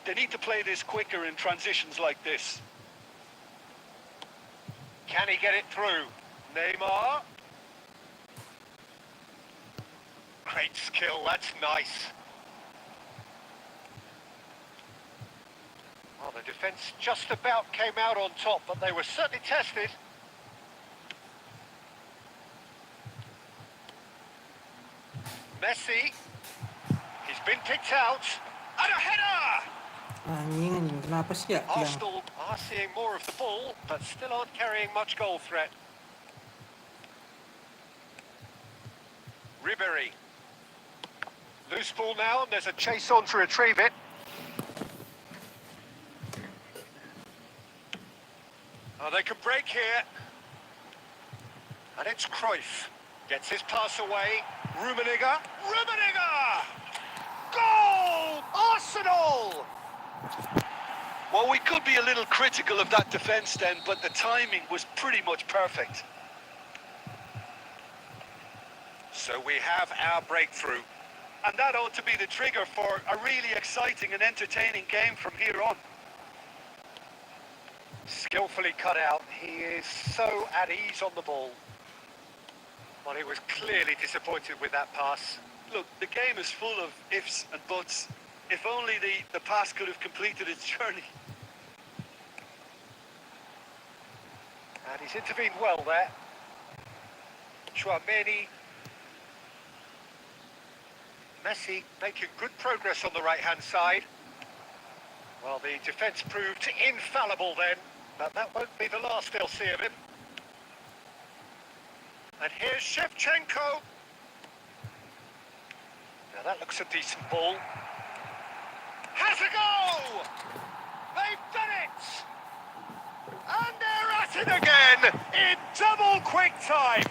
They need to play this quicker in transitions like this. Can he get it through? Neymar. Great skill, that's nice. Well, the defence just about came out on top, but they were certainly tested. Messi. He's been picked out. And a header! Anjing, kenapa sih ya? Arsenal are seeing more of the ball, but still aren't carrying much goal threat. Ribéry. Loose ball now, and there's a chase on to retrieve it. Oh, they can break here. And it's Cruyff. Gets his pass away. Rummenigge. Rummenigge! Goal! Arsenal! Well, we could be a little critical of that defence then, but the timing was pretty much perfect. So we have our breakthrough. And that ought to be the trigger for a really exciting and entertaining game from here on. Skillfully cut out. He is so at ease on the ball. Well, he was clearly disappointed with that pass. Look, the game is full of ifs and buts. If only the pass could have completed its journey. And he's intervened well there. Chouameni. Messi making good progress on the right-hand side. Well, the defence proved infallible then, but that won't be the last they'll see of him. And here's Shevchenko. Now that looks a decent ball. Has a go! They've done it! And they're at it again in double quick time.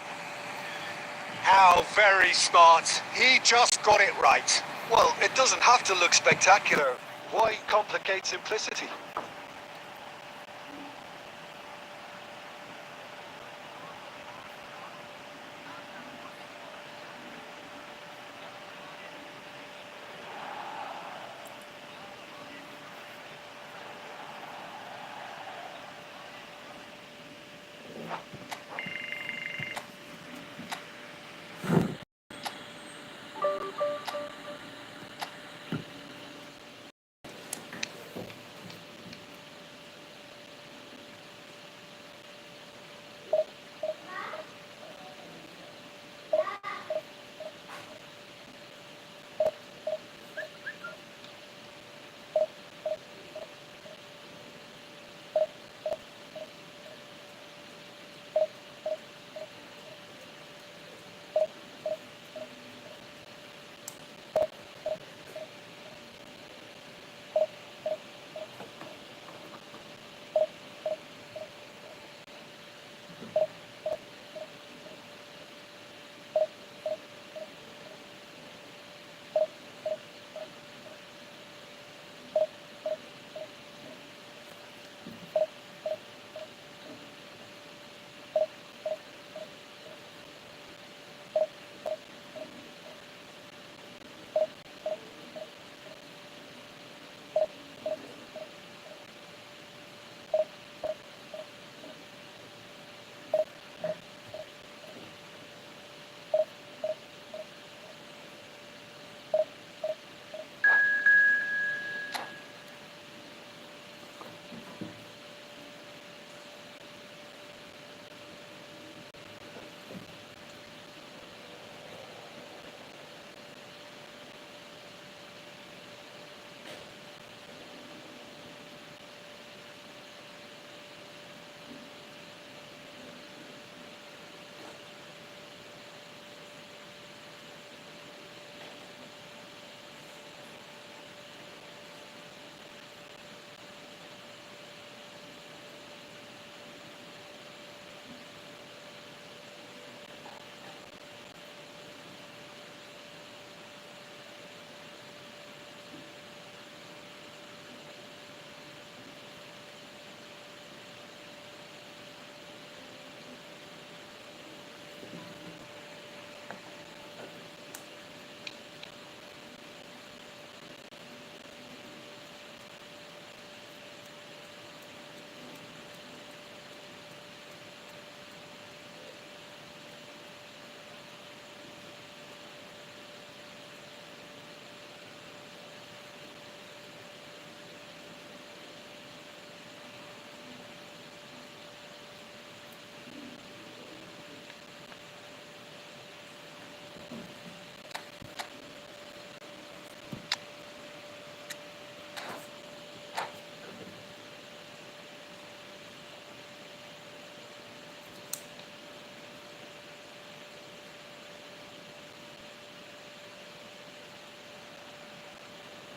How very smart. He just got it right. Well, it doesn't have to look spectacular. Why complicate simplicity?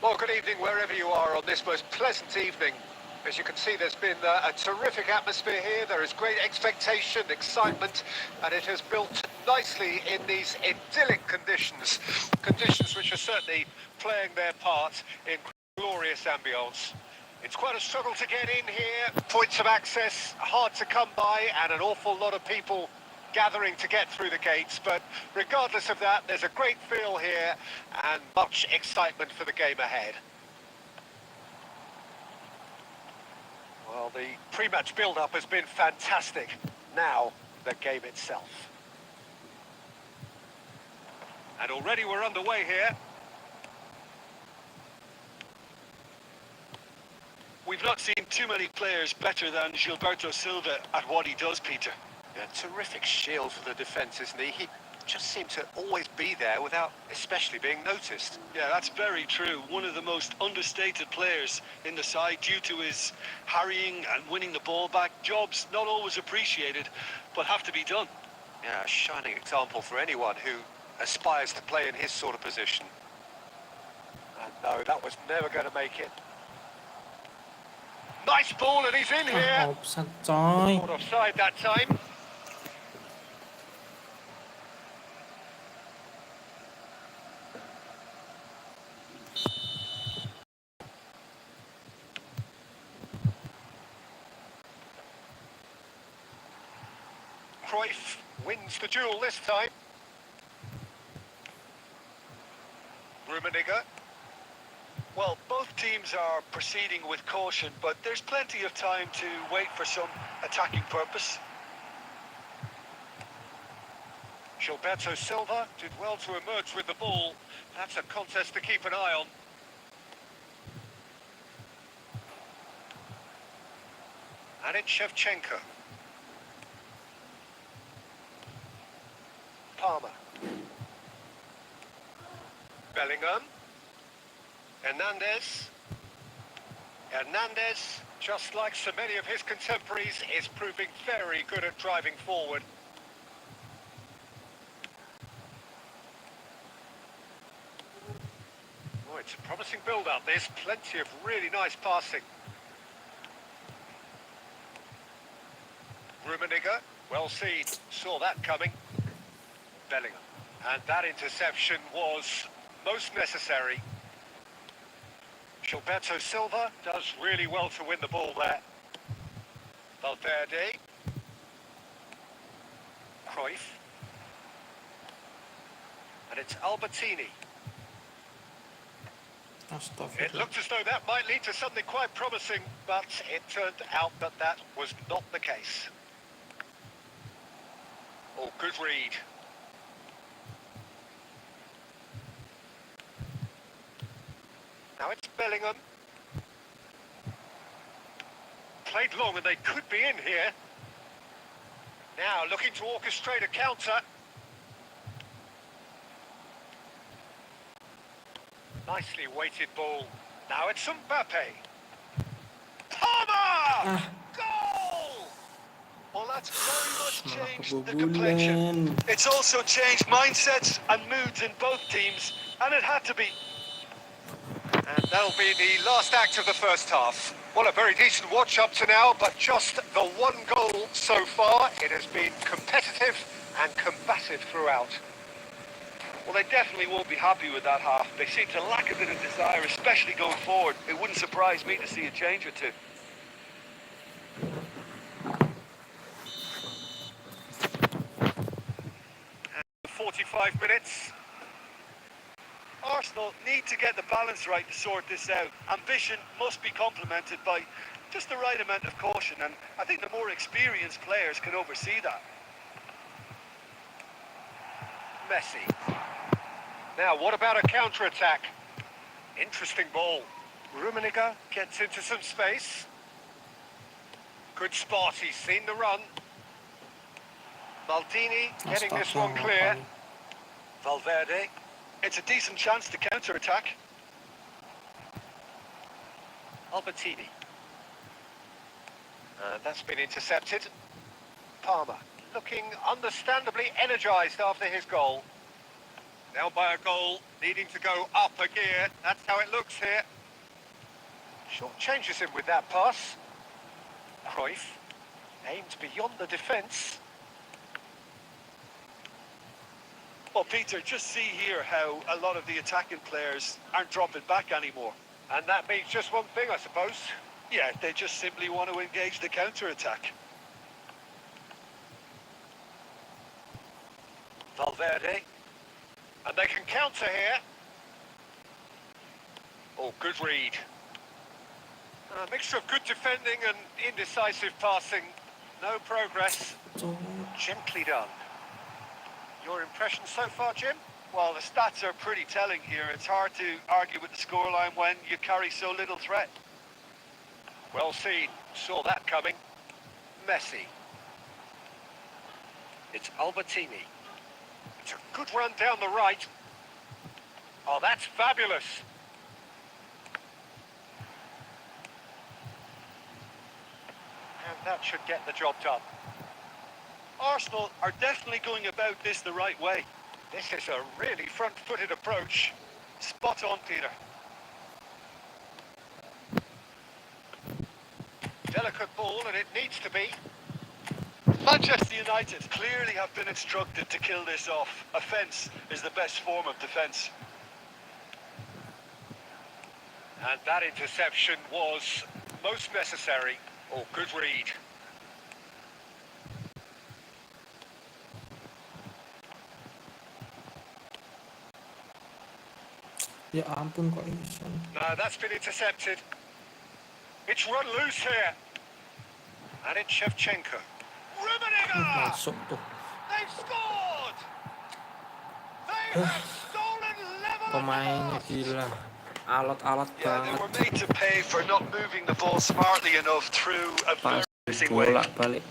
Well, good evening wherever you are on this most pleasant evening. As you can see, there's been a terrific atmosphere here. There is great expectation, excitement, and it has built nicely in these idyllic conditions. Conditions which are certainly playing their part in glorious ambience. It's quite a struggle to get in here. Points of access hard to come by, and an awful lot of people gathering to get through the gates. But regardless of that, there's a great feel here and much excitement for the game ahead. Well, the pre-match build-up has been fantastic. Now, the game itself. And already we're underway here. We've not seen too many players better than Gilberto Silva at what he does, Peter. Yeah, terrific shield for the defence, isn't he? He just seemed to always be there without especially being noticed. Yeah, that's very true. One of the most understated players in the side due to his harrying and winning the ball back. Jobs not always appreciated, but have to be done. Yeah, a shining example for anyone who aspires to play in his sort of position. And no, that was never going to make it. Nice ball, and he's in here. Offside coy. Caught offside that time. Cruyff wins the duel this time. Rummenigge. Well, both teams are proceeding with caution, but there's plenty of time to wait for some attacking purpose. Gilberto Silva did well to emerge with the ball. That's a contest to keep an eye on. And it's Shevchenko. Palmer. Bellingham. Hernandez. Hernandez, just like so many of his contemporaries, is proving very good at driving forward. Oh, it's a promising build-up. There's plenty of really nice passing. Rummenigge, well seen, saw that coming. Bellingham. And that interception was most necessary. Gilberto Silva does really well to win the ball there. Valverde. Cruyff. And it's Albertini. It Astagfirullah. looked as though that might lead to something quite promising, but it turned out that that was not the case. Oh, good read. Now it's Bellingham. Played long and they could be in here. Now looking to orchestrate a counter. Nicely weighted ball. Now it's Mbappe. Palmer! Goal! Well, that's very much Malah changed the complexion. kebobolan. It's also changed mindsets and moods in both teams, and it had to be. And that'll be the last act of the first half. Well, a very decent watch up to now, but just the one goal so far. It has been competitive and combative throughout. Well, they definitely won't be happy with that half. They seem to lack a bit of desire, especially going forward. It wouldn't surprise me to see a change or two. 45 minutes. Arsenal need to get the balance right to sort this out. Ambition must be complemented by just the right amount of caution, and I think the more experienced players can oversee that. Messi. Now, what about a counter-attack? Interesting ball. Rummenigge gets into some space. Good spot, he's seen the run. Maldini getting this one clear. Valverde. It's a decent chance to counter-attack. Albertini. That's been intercepted. Palmer looking understandably energised after his goal. Down by a goal, needing to go up a gear. That's how it looks here. Short changes him with that pass. Cruyff aimed beyond the defence. Well, Peter, just see here how a lot of the attacking players aren't dropping back anymore. And that means just one thing, I suppose. Yeah, they just simply want to engage the counter-attack. Valverde. And they can counter here. Oh, good read. A mixture of good defending and indecisive passing. No progress. Cuk. Gently done. Your impression so far, Jim? Well, the stats are pretty telling here. It's hard to argue with the scoreline when you carry so little threat. Well seen. Saw that coming. Messi. It's Albertini. It's a good run down the right. Oh, that's fabulous. And that should get the job done. Arsenal are definitely going about this the right way. This is a really front-footed approach. Spot on, Peter. Delicate ball, and it needs to be. Manchester United clearly have been instructed to kill this off. Offence is the best form of defence. And that interception was most necessary. Oh, good read. Ya ampun kok iso. No, that's been intercepted. It's run loose here. And it's Shevchenko. Rummenigge! Masuk tuh. They've scored! They have stolen level Pemainnya at last! gila. Alot-alot Yeah, they were banget. made to pay for not moving the ball smartly enough through a very Pas missing way. bolak-balik.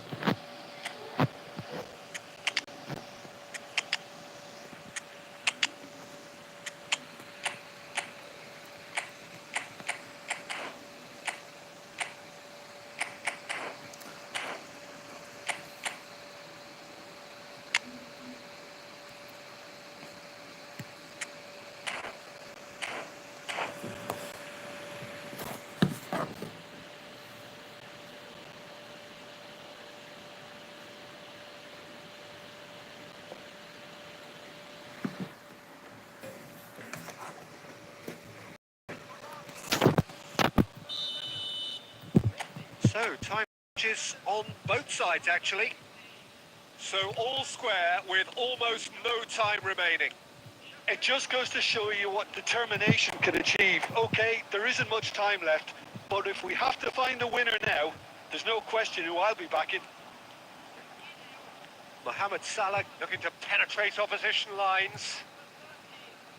So, time is on both sides, actually. So, all square with almost no time remaining. It just goes to show you what determination can achieve. Okay, there isn't much time left, but if we have to find a winner now, there's no question who I'll be backing. Mohamed Salah looking to penetrate opposition lines.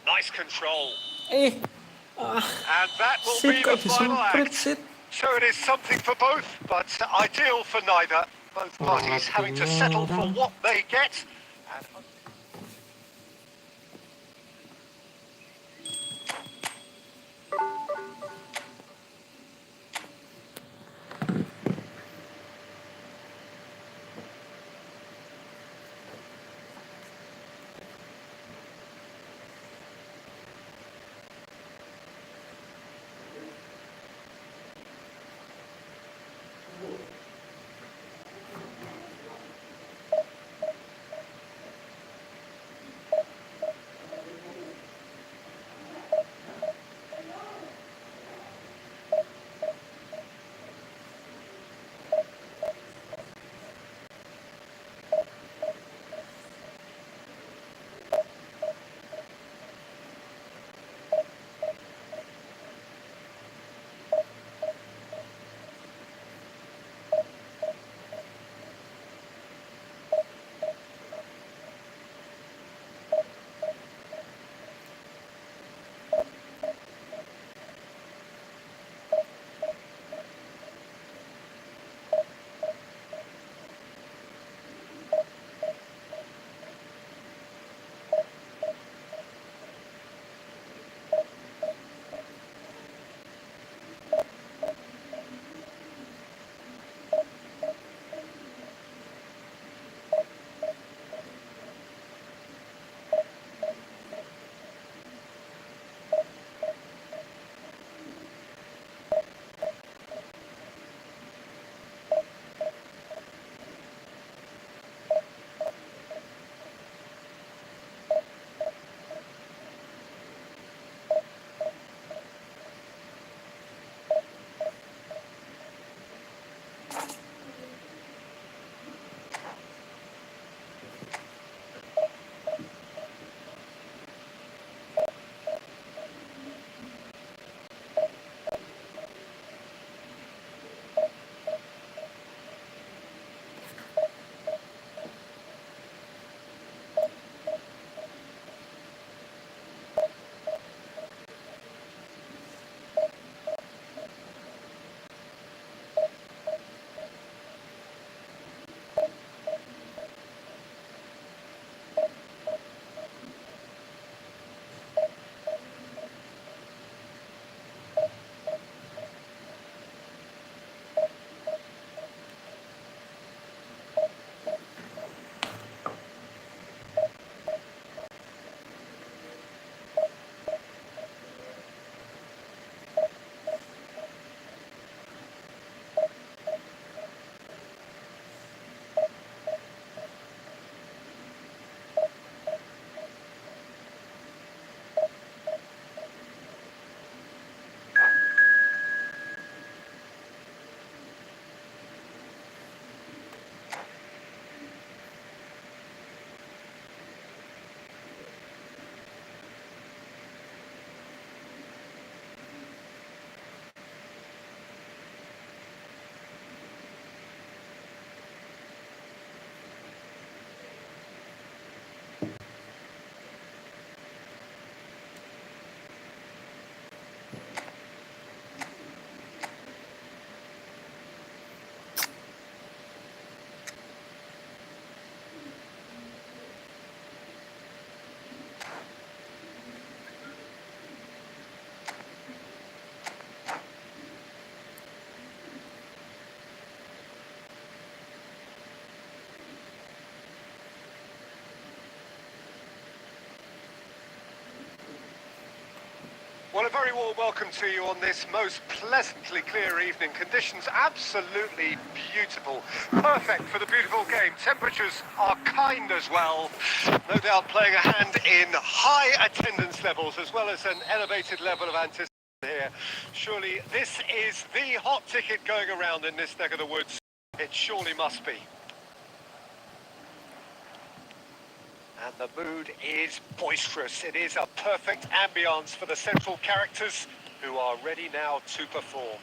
Nice control. Ah, And that will shit be the kok final disemprit act. shit. So it is something for both, but ideal for neither. Both parties having to settle for what they get. And very warm welcome to you on this most pleasantly clear evening. Conditions absolutely beautiful. Perfect for the beautiful game. Temperatures are kind as well. No doubt playing a hand in high attendance levels as well as an elevated level of anticipation here. Surely this is the hot ticket going around in this neck of the woods. It surely must be. And the mood is boisterous. It is a perfect ambience for the central characters who are ready now to perform.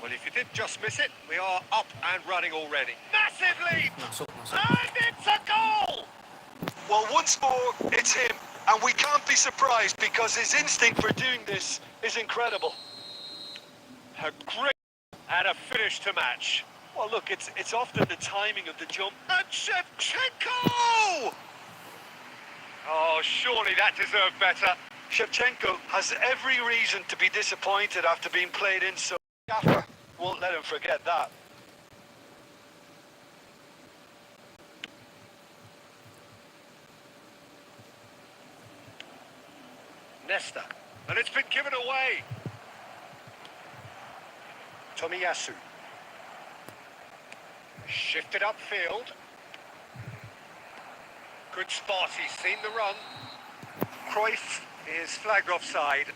Well, if you did just miss it, we are up and running already. Massive lead! Masuk. And it's a goal! Well, once more, it's him. And we can't be surprised because his instinct for doing this is incredible. A great and a finish to match. Well, look, it's often the timing of the jump. And Shevchenko! Oh, surely that deserved better. Shevchenko has every reason to be disappointed after being played in so... Won't let him forget that. Nesta. And it's been given away. Tomiyasu. Shifted upfield. Good spot, he's seen the run. Cruyff is flagged offside.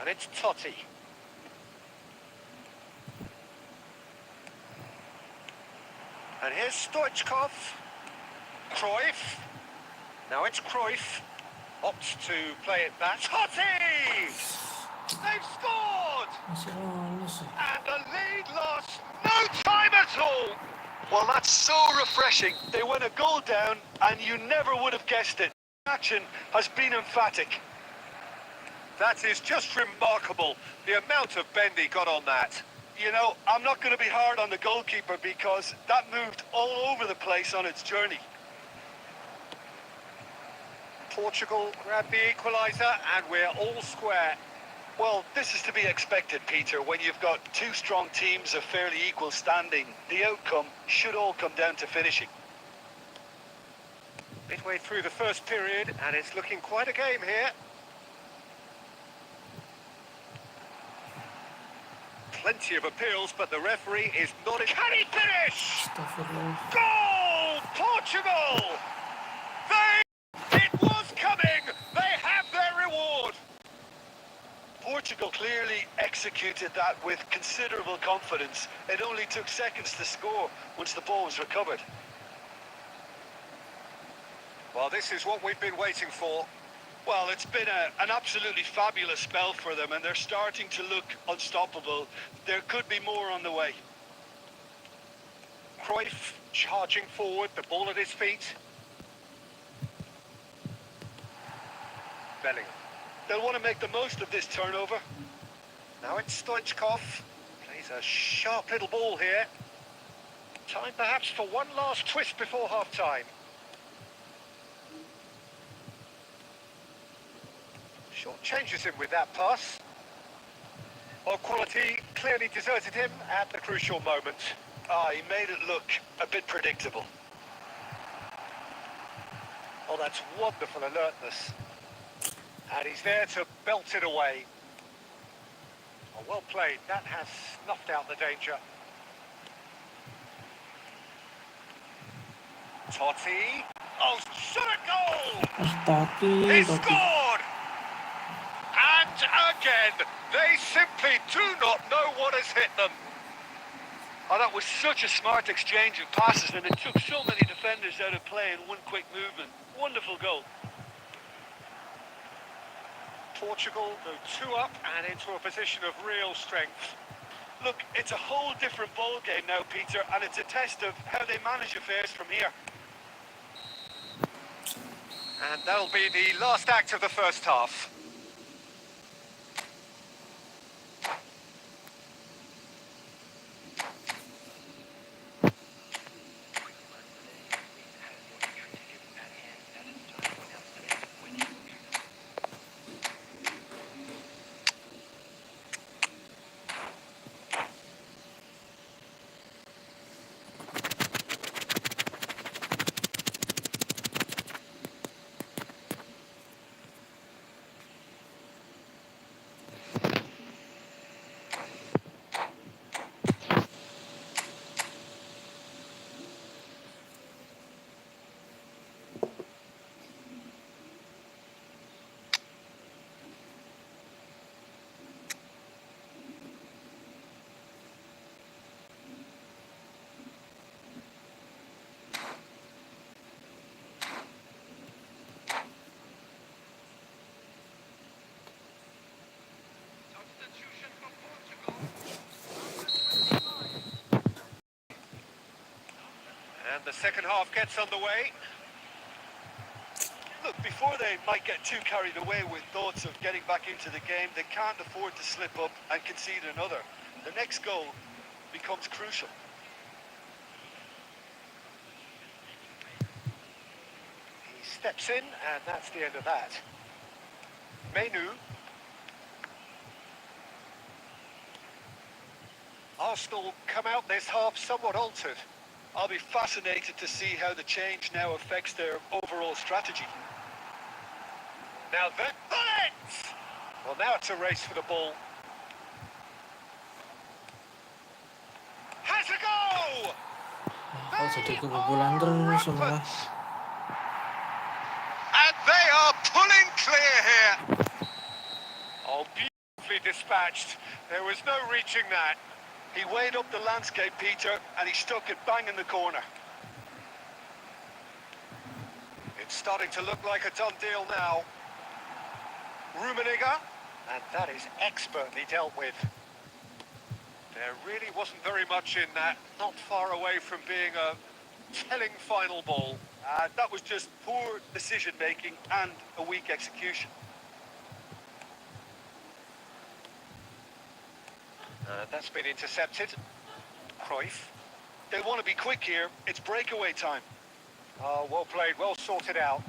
And it's Totti. And here's Stoichkov. Cruyff. Now it's Cruyff. Opts to play it back. Totti! They've scored! Masih lolos. And the lead lost no time at all! Well, that's so refreshing. They went a goal down and you never would have guessed it. Action has been emphatic. That is just remarkable, the amount of bend he got on that. You know, I'm not going to be hard on the goalkeeper because that moved all over the place on its journey. Portugal grabbed the equaliser and we're all square. Well, this is to be expected, Peter, when you've got two strong teams of fairly equal standing. The outcome should all come down to finishing. Midway through the first period and it's looking quite a game here. Plenty of appeals, but the referee is not... Can he finish? Astagfirullah. Goal! Portugal! It was coming! They have their reward! Portugal clearly executed that with considerable confidence. It only took seconds to score once the ball was recovered. Well, this is what we've been waiting for. Well, it's been an absolutely fabulous spell for them, and they're starting to look unstoppable. There could be more on the way. Cruyff charging forward, the ball at his feet. Bellingham. They'll want to make the most of this turnover. Now it's Stoichkov. Plays a sharp little ball here. Time perhaps for one last twist before half-time. Short changes him with that pass. Well, quality clearly deserted him at the crucial moment. He made it look a bit predictable. Oh, that's wonderful alertness. And he's there to belt it away. Oh, well played. That has snuffed out the danger. Totti. Oh, shot a goal! Totti. He scored! And again, they simply do not know what has hit them. Oh, that was such a smart exchange of passes, and it took so many defenders out of play in one quick movement. Wonderful goal. Portugal go 2 up and into a position of real strength. Look, it's a whole different ball game now, Peter, and it's a test of how they manage affairs from here. And that'll be the last act of the first half. And the second half gets underway. Look, before they might get too carried away with thoughts of getting back into the game, they can't afford to slip up and concede another. The next goal becomes crucial. He steps in, and that's the end of that. Menu. Arsenal come out this half somewhat altered. I'll be fascinated to see how the change now affects their overall strategy. Now then, bullets! Well, now it's a race for the ball. Has a go! Oh, jadi kebobolan terus semua. And they are pulling clear here. Oh, beautifully dispatched. There was no reaching that. He weighed up the landscape, Peter, and he stuck it bang in the corner. It's starting to look like a done deal now. Rummenigge, and that is expertly dealt with. There really wasn't very much in that, not far away from being a telling final ball. That was just poor decision-making and a weak execution. That's been intercepted. Cruyff. They want to be quick here. It's breakaway time. Oh, well played, well sorted out.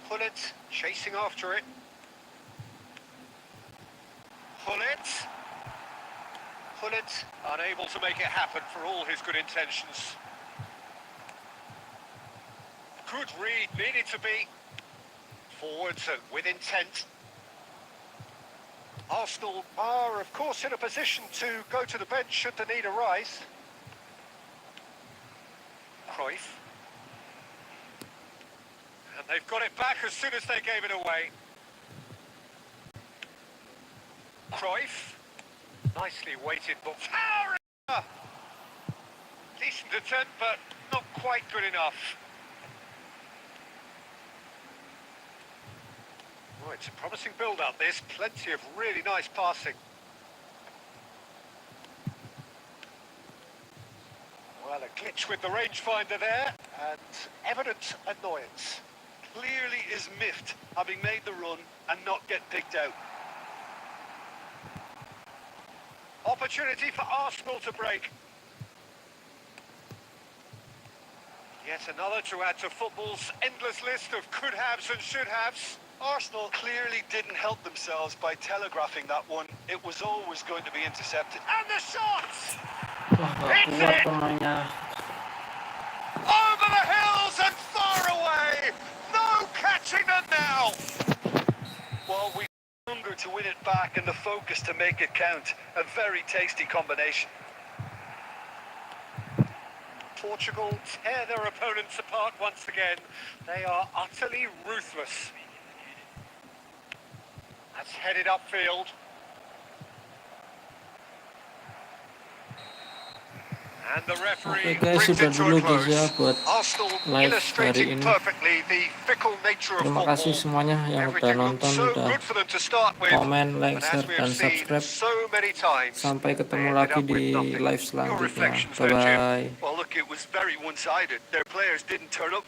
Pullet chasing after it. Pullet. Pullet unable to make it happen for all his good intentions. Good read, needed to be. Forwards and with intent. Arsenal are, of course, in a position to go to the bench should the need arise. Cruyff. And they've got it back as soon as they gave it away. Cruyff. Nicely weighted, but power! Decent attempt, but not quite good enough. Oh, it's a promising build-up, this. Plenty of really nice passing. Well, a glitch with the rangefinder there, and evident annoyance. Clearly is miffed, having made the run and not get picked out. Opportunity for Arsenal to break. Yet another to add to football's endless list of could-haves and should-haves. Arsenal clearly didn't help themselves by telegraphing that one. It was always going to be intercepted. And the shots! Wah, gak kuat pemainnya. Over the hills and far away! No catching them now! Well, we hunger to win it back and the focus to make it count. A very tasty combination. Portugal tear their opponents apart once again. They are utterly ruthless. That's headed upfield. And the referee Oke guys, brings sudah it to dulu a guys ya close. buat Arsenal live hari illustrating ini. perfectly the fickle nature of Terima kasih football. semuanya yang udah Everything looked nonton, so udah good for them to start with, komen, like, but as share, we dan have seen subscribe. so many times, Sampai ketemu they ended lagi up with di nothing. live Your selanjutnya. reflections, though, Jim? Bye-bye. Well, look, it was very one-sided. Their players didn't turn up